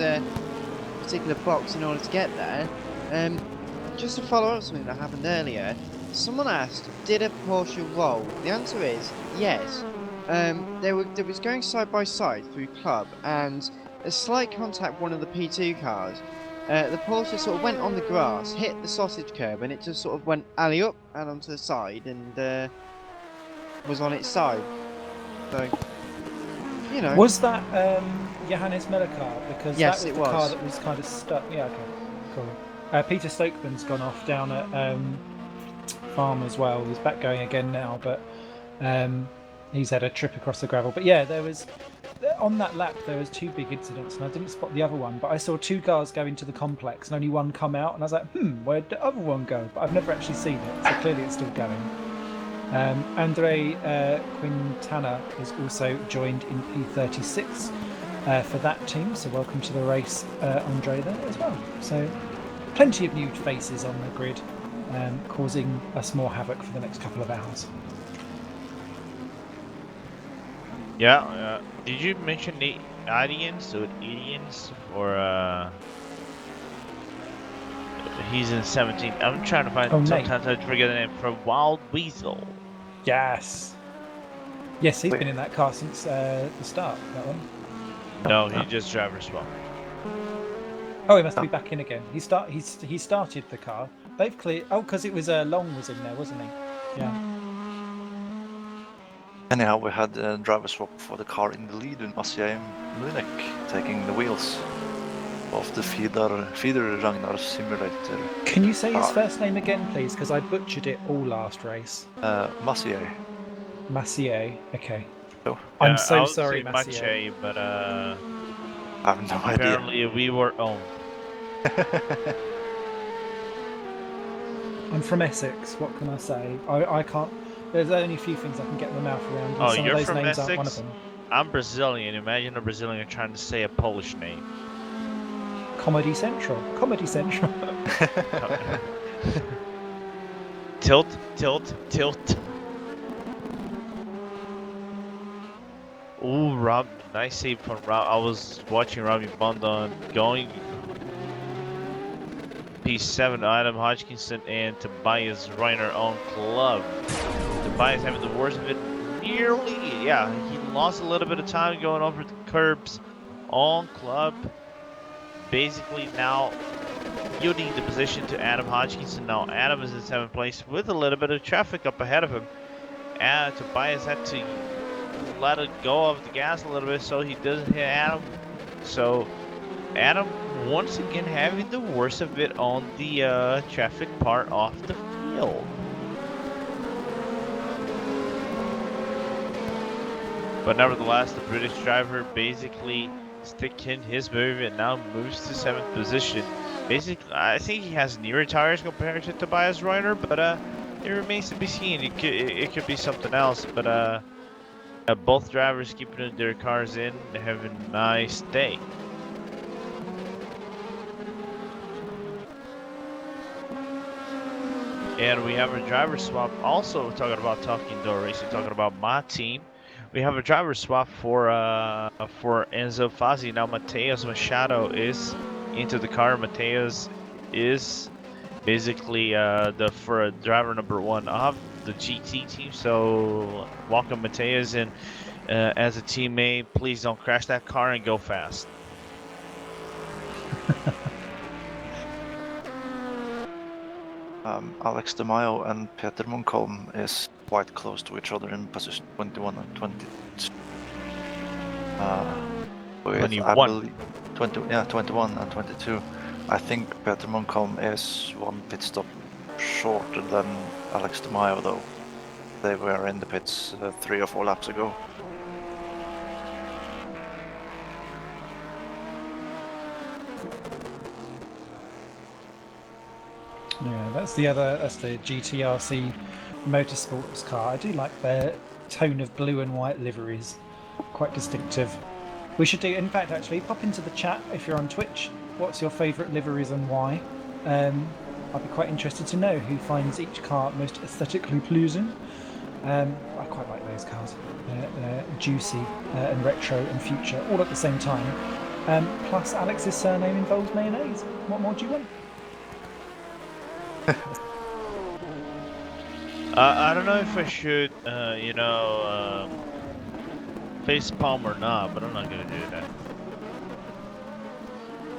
particular box in order to get there. Just to follow up something that happened earlier, someone asked, did a Porsche roll? The answer is yes. They was going side by side through club, and a slight contact with one of the P2 cars. The Porsche sort of went on the grass, hit the sausage curb, and it just sort of went alley up and onto the side, and was on its side. So, you know. Was that Johannes Melkar? Because Yes, that was it the car was. that was kind of stuck. Yeah, okay, cool. Peter Stokeman's gone off down at Farm as well. He's back going again now, but He's had a trip across the gravel. But yeah, there was on that lap there was 2 big incidents, and I didn't spot the other one. But I saw 2 cars go into the complex and only one come out, and I was like, where'd the other one go? But I've never actually seen it, so clearly it's still going. Andre Quintana is also joined in P36 for that team, so welcome to the race, Andre, there as well. So plenty of new faces on the grid, causing us more havoc for the next couple of hours. Yeah, did you mention the audience or Indians or he's in 17. I'm trying to find. Sometimes I forget the name. From Wild Weasel. Yes, he's been in that car since the start. That one. No, he just driver swap. Oh, he must be back in again. He started the car. They've cleared. Oh, because it was Long was in there, wasn't he? Yeah. Anyhow, we had a driver swap for the car in the lead in Maciej Munich, taking the wheels of the feeder Ragnar simulator. Can you say his first name again, please? Because I butchered it all last race. Maciej. Maciej. Okay. Oh. I'm so sorry, Maciej. But I have no idea. Apparently, we were on. I'm from Essex. What can I say? I can't. There's only a few things I can get my mouth around. And some you're of those from names Essex? aren't one of them. I'm Brazilian. Imagine a Brazilian trying to say a Polish name. Comedy Central. Comedy Central. Tilt. Ooh, Rob, nice save from Rob. I was watching Robbie Bondon going. P7, Adam Hodgkinson and Tobias Reiner on club. Tobias having the worst of it. Nearly, he lost a little bit of time going over the curbs on club. Basically now yielding the position to Adam Hodgkinson. Now Adam is in 7th place with a little bit of traffic up ahead of him. And Tobias had to let it go of the gas a little bit so he doesn't hit Adam. So Adam once again having the worst of it on the traffic part of the field. But nevertheless, the British driver basically sticking his move and now moves to 7th position. Basically, I think he has newer tires compared to Tobias Reiner, but it remains to be seen. It could be something else, but both drivers keeping their cars in and having a nice day. And we have a driver swap. Also talking door racing, talking about my team. We have a driver swap for Enzo Fazzi. Now Mateus Machado is into the car. Mateus is basically for driver number 1 of the GT team. So welcome Mateus in as a teammate. Please don't crash that car and go fast. Alex De Mayo and Peter Munkholm is quite close to each other in position 21 and 22. 21. 21 and 22. I think Peter Munkholm is 1 pit stop shorter than Alex De Mayo, though. They were in the pits 3 or 4 laps ago. Yeah, that's the GTRC Motorsports car. I do like their tone of blue and white liveries, quite distinctive. We should do, in fact, actually, pop into the chat if you're on Twitch. What's your favourite liveries and why? I'd be quite interested to know who finds each car most aesthetically pleasing. I quite like those cars. They're juicy and retro and future, all at the same time. Plus, Alex's surname involves mayonnaise. What more do you want? I don't know if I should, face palm or not, but I'm not gonna do that.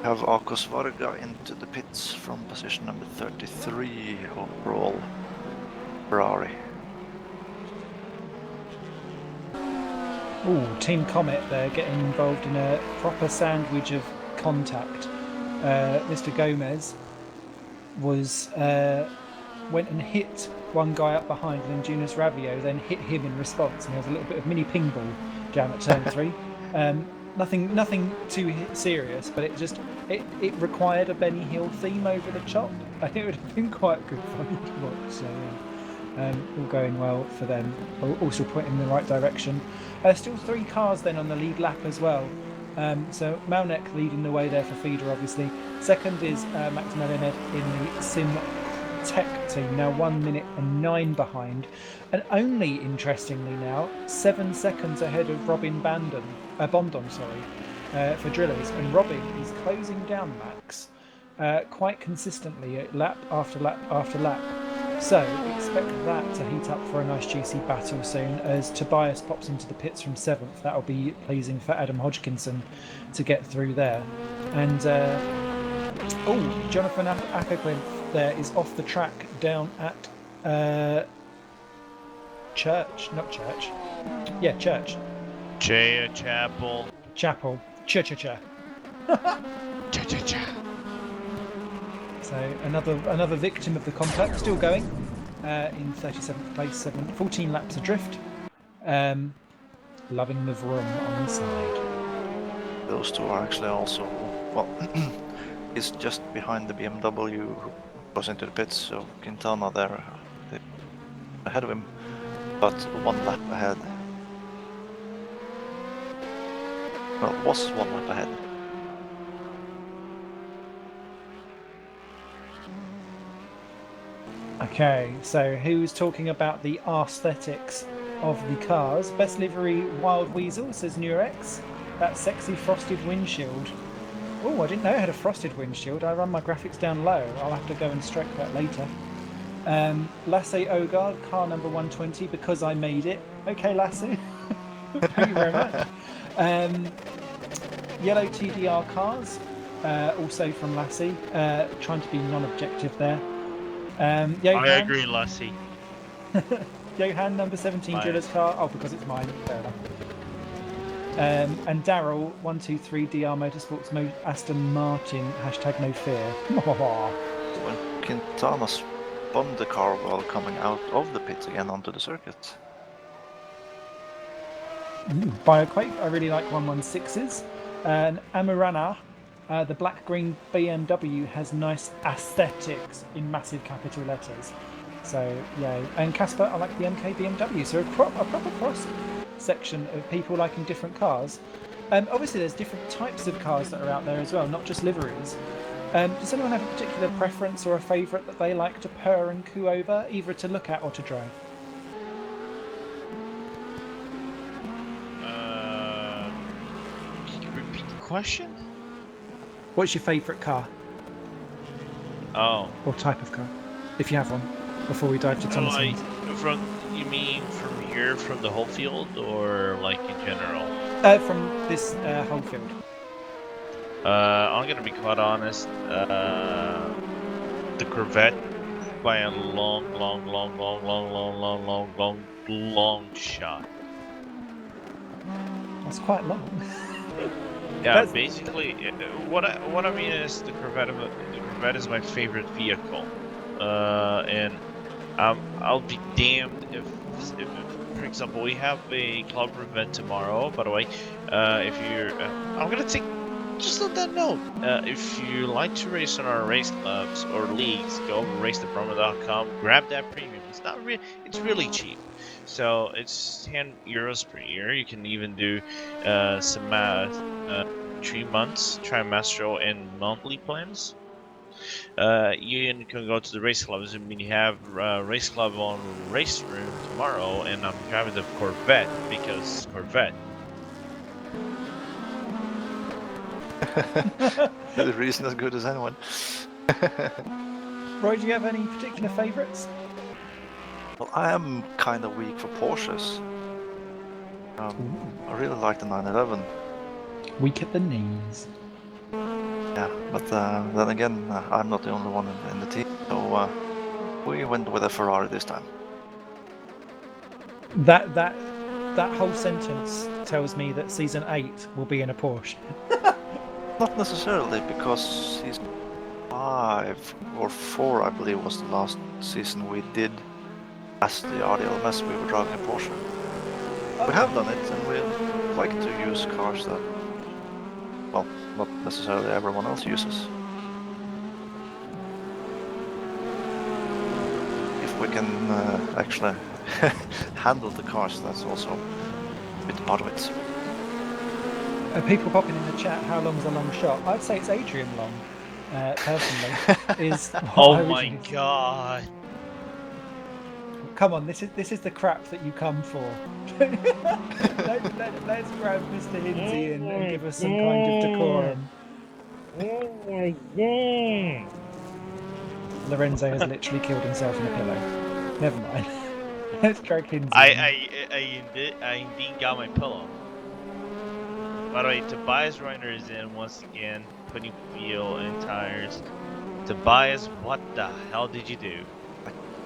Have Akos Varga into the pits from position number 33 overall. Ferrari. Ooh, Team Comet, they're getting involved in a proper sandwich of contact. Mr. Gomez was went and hit one guy up behind, and then Jonas Ravio then hit him in response, and there was a little bit of mini ping ball jam at turn 3. Nothing too serious, but it required a Benny Hill theme over the chop. I think it would have been quite good fun to watch. So yeah, all going well for them. Also pointing in the right direction. Still 3 cars then on the lead lap as well. So Malnek leading the way there for feeder, obviously. Second is Max Melinet in the Sim Tech team, now 1 minute and 9 behind, and only interestingly now 7 seconds ahead of Robin Bondon, for Drillers, and Robin is closing down Max quite consistently lap after lap after lap. So expect that to heat up for a nice juicy battle soon as Tobias pops into the pits from 7th. That'll be pleasing for Adam Hodgkinson to get through there. And Jonathan Ackerquin there is off the track down at Church. Chapel. Cha-cha-cha. Cha-cha-cha. So another victim of the complex, still going in 37th place, 14 laps adrift. Loving the vroom on the side. Those two are actually also, well, he's just behind the BMW who goes into the pits, so Quintana there ahead of him, but 1 lap ahead. Well, was 1 lap ahead. Okay, so who's talking about the aesthetics of the cars? Best livery Wild Weasel, says Nurex. That sexy frosted windshield. Oh, I didn't know it had a frosted windshield. I run my graphics down low. I'll have to go and strike that later. Lasse Ogard, car number 120, because I made it. Okay, Lasse. Thank you very much. Yellow TDR cars, also from Lassie, trying to be non-objective there. Johan, I agree, Lassie. Johan, number 17, Mine. Driller's car. Oh, because it's mine. Fair enough. And Daryl, 123 DR Motorsports Aston Martin, # no fear. When Quintana spun the car while coming out of the pits again onto the circuit. Bioquake, I really like 116s. And Amurana, the black-green BMW has nice aesthetics in massive capital letters. So, yeah. And Casper, I like the MK BMW. So a proper cross section of people liking different cars. Obviously, there's different types of cars that are out there as well, not just liveries. Does anyone have a particular preference or a favourite that they like to purr and coo over, either to look at or to drive? Can you repeat the question? What's your favourite car Oh. or type of car, if you have one, before we dive to Thomason's? You mean from here, from the whole field, or like in general? From this whole field. I'm gonna be quite honest. The Corvette, by a long shot. That's quite long. Yeah, That's- basically, what I mean is the Corvette is my favorite vehicle, and I'll be damned if, for example, we have a club event tomorrow. By the way, if you're, I'm gonna take. Just on that note, if you like to race on our race clubs or leagues, go over racethepromo.com, grab that premium. It's really cheap. So it's €10 per year. You can even do some 3 months trimestral and monthly plans. You can go to the race clubs. I mean, you have race club on race room tomorrow, and I'm driving the Corvette because Corvette. The reason as good as anyone. Roy, do you have any particular favourites? Well, I am kind of weak for Porsches. I really like the 911. Weak at the knees. Yeah, but then again, I'm not the only one in the team, so we went with a Ferrari this time. That whole sentence tells me that season 8 will be in a Porsche. Not necessarily, because season 5 or 4, I believe, was the last season we did as the RDLMS we were driving a Porsche. We have done it, and we like to use cars that, well, not necessarily everyone else uses. If we can actually handle the cars, that's also a bit part of it. People popping in the chat, how long's a long shot? I'd say it's Adrian long, personally. Is what I Oh would my use. god. Come on, this is the crap that you come for. Let's grab Mr. Hinsey and give us some kind of decorum. Oh my god! Lorenzo has literally killed himself in a pillow. Never mind. Let's drag Hinsey in. I indeed got my pillow. By the way, Tobias Reiner is in once again, putting fuel in tires. Tobias, what the hell did you do?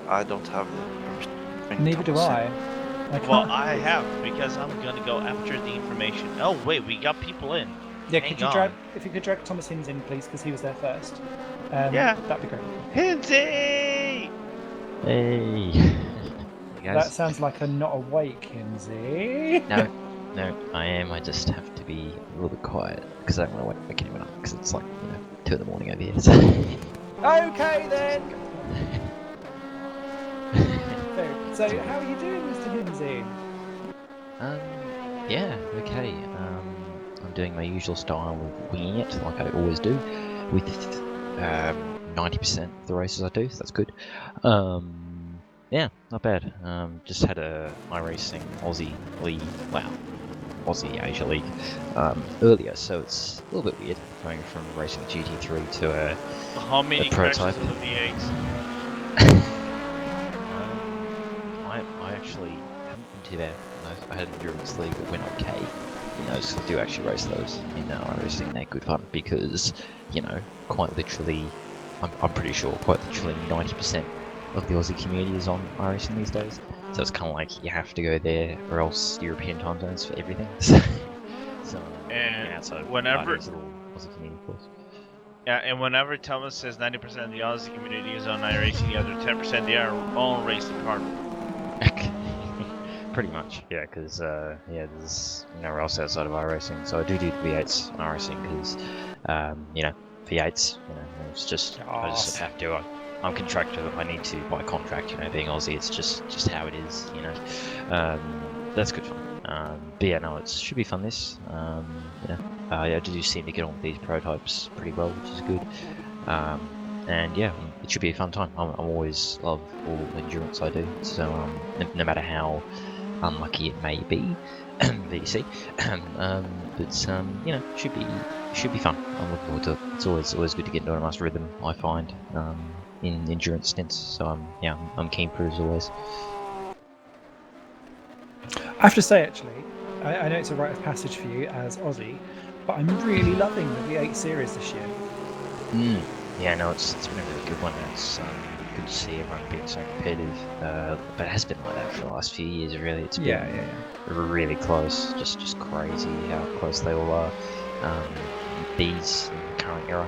I don't have the permission. Neither do I. Well, I have, because I'm gonna go after the information. Oh wait, we got people in. Yeah, Hang could you on. if you could drag Thomas Hinz in, please, because he was there first. Yeah. That'd be great. Hinsey! Hey. You That guys? sounds like a not awake Hinsey. No, I am. I just have to be a little bit quiet because I don't want to wake anyone up because it's like 2 in the morning over here. So. Okay then. So how are you doing, Mr. Hinsey? Yeah, okay. I'm doing my usual style of winging it, like I always do, with 90% of the races I do, so that's good. Yeah, not bad. Just had a iRacing Aussie League, Aussie Asia League earlier, so it's a little bit weird going from racing GT3 to a How many prototype. crashes in the V8s? I actually haven't been too bad. I had an endurance league that went okay. So I do actually race those in iRacing. They're good fun because, quite literally, I'm pretty sure quite literally 90% of the Aussie community is on iRacing these days. So it's kind of like you have to go there or else European time zones for everything. So whenever there's a little Aussie community, of course. Yeah, and whenever Thomas says 90% of the Aussie community is on iRacing, the other 10% they are all race department. Pretty much, yeah, because there's nowhere else outside of iRacing. So I do V8s on iRacing because, V8s, it's just I just have to. I'm contracted. I need to by contract. Being Aussie, it's just how it is. That's good fun. But yeah, no, it should be fun. This, I do seem to get on with these prototypes pretty well, which is good. And yeah, it should be a fun time. I always love all the endurance I do. So no matter how unlucky it may be, VC, but should be fun. I'm looking forward to it. It's always good to get into a nice rhythm, I find, in endurance stints. So I'm keen for it as always. I have to say, actually, I know it's a rite of passage for you as Aussie, but I'm really loving the V8 series this year. Yeah, no, it's been a really good one. It's good to see everyone being so competitive, but it has been like that for the last few years. Really, it's been really close. Just crazy how close they all are. These in the current era.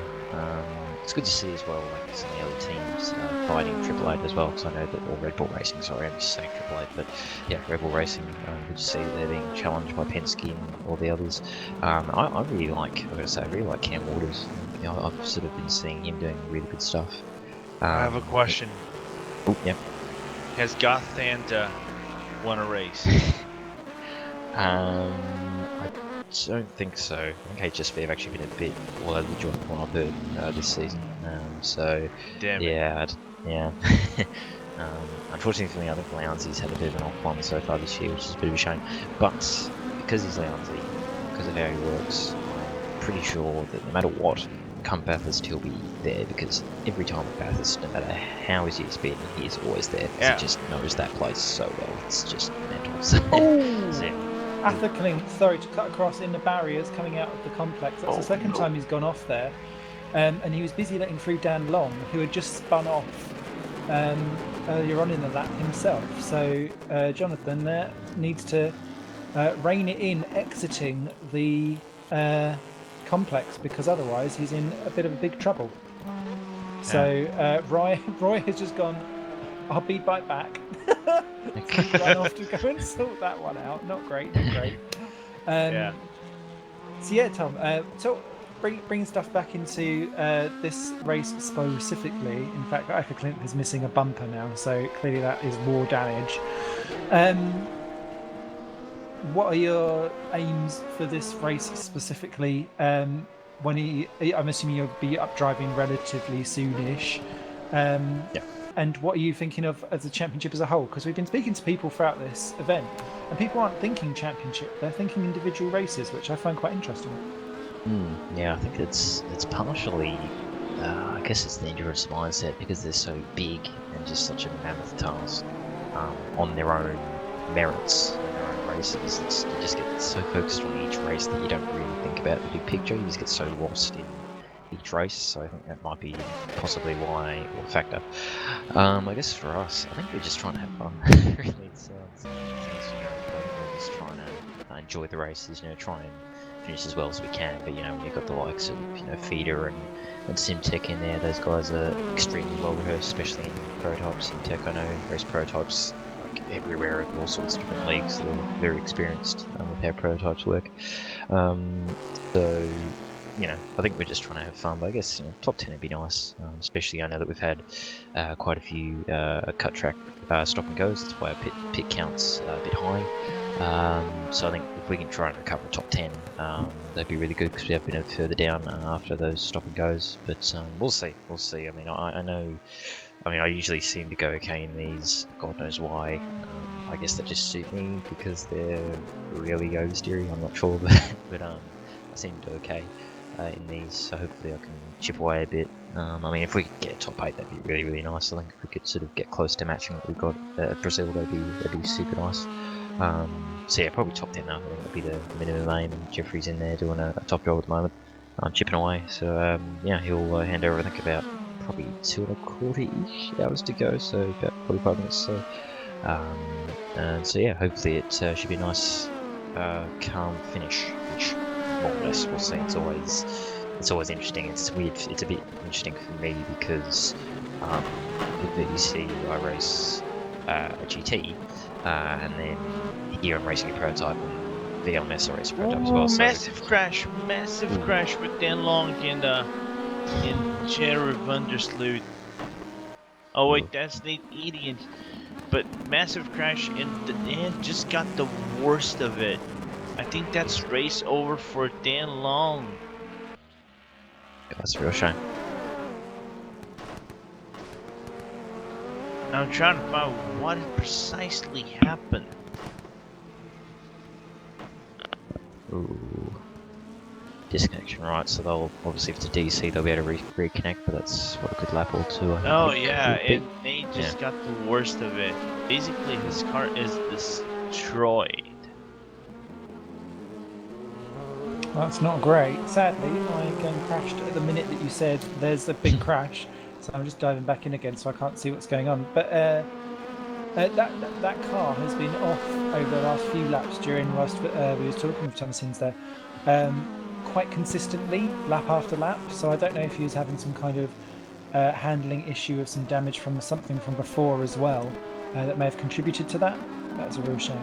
It's good to see as well, like some of the other teams fighting Triple 8 as well, because I know that all Red Bull Racing. Sorry, I'm just saying Triple 8, but yeah, Red Bull Racing. Good to see that they're being challenged by Penske and all the others. I really like. I really like Cam Waters. I've sort of been seeing him doing really good stuff. I have a question. Oh, yeah. Has Gothanta won a race? I don't think so. I think HSV have actually been a bit all over the joint from what I've heard this season. So Damn it. yeah. Unfortunately for me, I think Lowndes had a bit of an off one so far this year, which is a bit of a shame. But because he's Lowndes, because of how he works, I'm pretty sure that no matter what, come Bathurst, he'll be there, because every time at Bathurst, no matter how his year's been, he's always there. He just knows that place so well. It's just mental. So, Athercling, sorry to cut across in the barriers coming out of the complex. That's the second time he's gone off there. And he was busy letting through Dan Long, who had just spun off earlier on in the lap himself. So Jonathan needs to rein it in, exiting the complex, because otherwise he's in a bit of a big trouble. So Roy has just gone, I'll be right back. So you run off to go and sort that one out. Not great, not great. Yeah. So yeah, Tom. So bring stuff back into this race specifically. In fact, Ika Clint is missing a bumper now, so clearly that is war damage. What are your aims for this race specifically? I'm assuming you'll be up driving relatively soonish. Yeah. And what are you thinking of as the championship as a whole? Because we've been speaking to people throughout this event, and people aren't thinking championship; they're thinking individual races, which I find quite interesting. Yeah, I think it's partially, I guess it's the endurance mindset because they're so big and just such a mammoth task on their own merits in their own races. You just get so focused on each race that you don't really think about the big picture. You just get so lost in each race. So I think that might be possibly why, or a factor. I guess for us, I think we're just trying to have fun. Really, it's we're just trying to enjoy the races. Try and finish as well as we can. But when you've got the likes of Feeder and SimTech in there, those guys are extremely well rehearsed, especially in prototypes. SimTech, I know, race prototypes like everywhere in all sorts of different leagues. They're very experienced with how prototypes work. So I think we're just trying to have fun. But I guess top 10 would be nice. Especially I know that we've had quite a few cut track stop and goes. That's why our pit count's a bit high. So I think if we can try and recover a top 10, that'd be really good because we have been a bit further down after those stop and goes. But we'll see. I mean, I know. I mean, I usually seem to go okay in these. God knows why. I guess that just suit me because they're really oversteering. I'm not sure, but I seem to do okay in these. So hopefully I can chip away a bit. I mean, if we could get a top 8, that'd be really, really nice. I think if we could sort of get close to matching what we've got at Brazil, that'd be super nice. So yeah, probably top 10 now. I think that'd be the minimum aim. And Jeffrey's in there doing a top job at the moment. Chipping away. So yeah, he'll hand over, I think, about probably 2.25-ish hours to go. So about 45 minutes. So and so yeah, hopefully it should be a nice, calm finish. Which more or less we'll see. It's always interesting. It's weird. It's a bit interesting for me because with VDC I race a GT. And then here I'm racing a prototype, and VLMS I race a prototype as well. So Massive crash with Dan Long in Cherry Vandersloot. Oh wait, that's Nate Edian. But massive crash, and Dan just got the worst of it. I think that's race over for Dan Long. That's a real shame. I'm trying to find what precisely happened. Ooh. Disconnection, right? So they'll obviously, if it's a DC, they'll be able to reconnect, but that's what a good lap or two. Oh yeah, Nate just got the worst of it. Basically, his car is destroyed. That's not great. Sadly, my game crashed at the minute that you said there's a big crash. So I'm just diving back in again, so I can't see what's going on. But that car has been off over the last few laps whilst we was talking with Thomasins there, quite consistently, lap after lap. So I don't know if he was having some kind of handling issue of some damage from something from before as well that may have contributed to that. That's a real shame.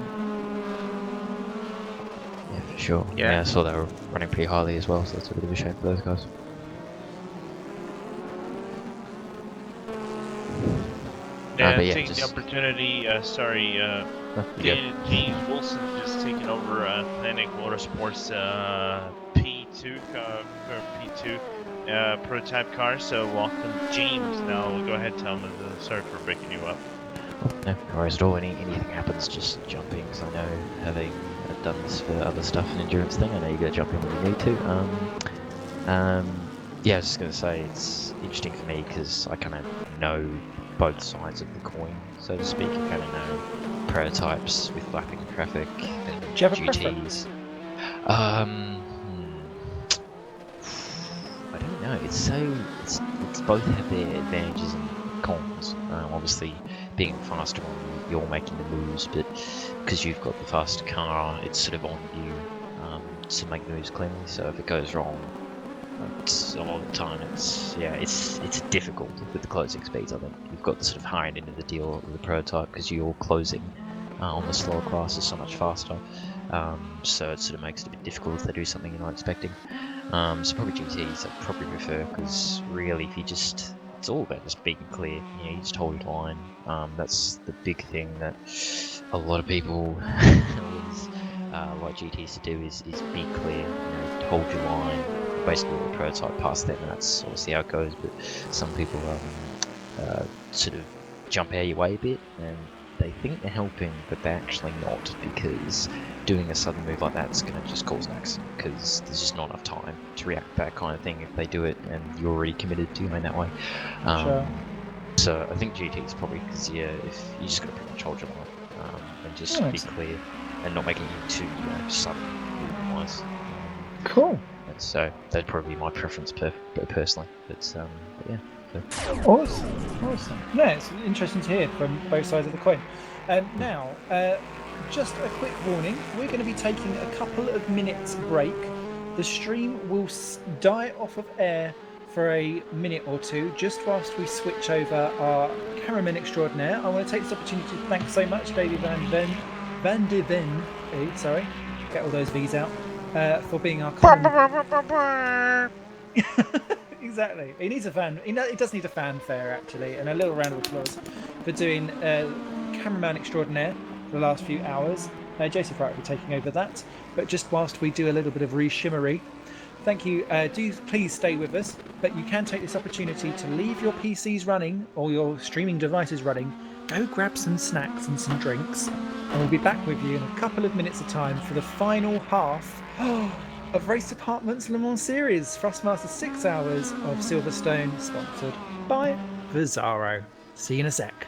Yeah, for sure. Yeah, I saw they were running pretty highly as well, so that's a bit of a shame for those guys. Yeah, taking the opportunity, James Wilson just taking over Atlantic Motorsports P2 prototype car. So welcome, James. Now go ahead, tell him. Sorry for breaking you up. No worries at all. Anything happens, just jump in, because I know having done this for other stuff and endurance thing, I know you got to jump in when you need to. Yeah, I was just going to say, it's interesting for me because I kind of know both sides of the coin, so to speak. I kind of know prototypes with lapping traffic and Do you have a GTs. preference? I don't know. It's both have their advantages and cons. Obviously, being faster one, you're making the moves, but because you've got the faster car, it's sort of on you to make the moves cleanly. So if it goes wrong, It's a lot of the time. It's difficult with the closing speeds. I think you've got the sort of high end of the deal with the prototype because you're closing on the slower classes so much faster. So it sort of makes it a bit difficult if they do something you're not expecting. So probably GTs I'd probably prefer because really, if you just it's all about just being clear. You know, you just hold your line. That's the big thing that a lot of people always like GTs to do is be clear. You know, hold your line. Basically, the prototype past them, and that's obviously how it goes. But some people sort of jump out of your way a bit, and they think they're helping, but they're actually not, because doing a sudden move like that is going to just cause an accident, because there's just not enough time to react to that kind of thing if they do it and you're already committed to going that way. Sure. So I think GT is probably because if you just got to pretty much hold your line and just be clear and not making it too sudden wise. Cool. So that'd probably be my preference personally. But yeah. So. Awesome. Yeah, it's interesting to hear from both sides of the coin. Now, just a quick warning: we're going to be taking a couple of minutes break. The stream will die off of air for a minute or two, just whilst we switch over our cameraman extraordinaire. I want to take this opportunity to thank so much David Van de Ven, sorry, get all those V's out, for being our Exactly. He needs a fan. He does need a fanfare actually, and a little round of applause for doing cameraman extraordinaire for the last few hours. Joseph Wright will be taking over that. But just whilst we do a little bit of re-shimmery, thank you. Do please stay with us. But you can take this opportunity to leave your PCs running or your streaming devices running. Go grab some snacks and some drinks, and we'll be back with you in a couple of minutes of time for the final half of Race Department's Le Mans Series, Thrustmaster 6 Hours of Silverstone, sponsored by Vesaro. See you in a sec.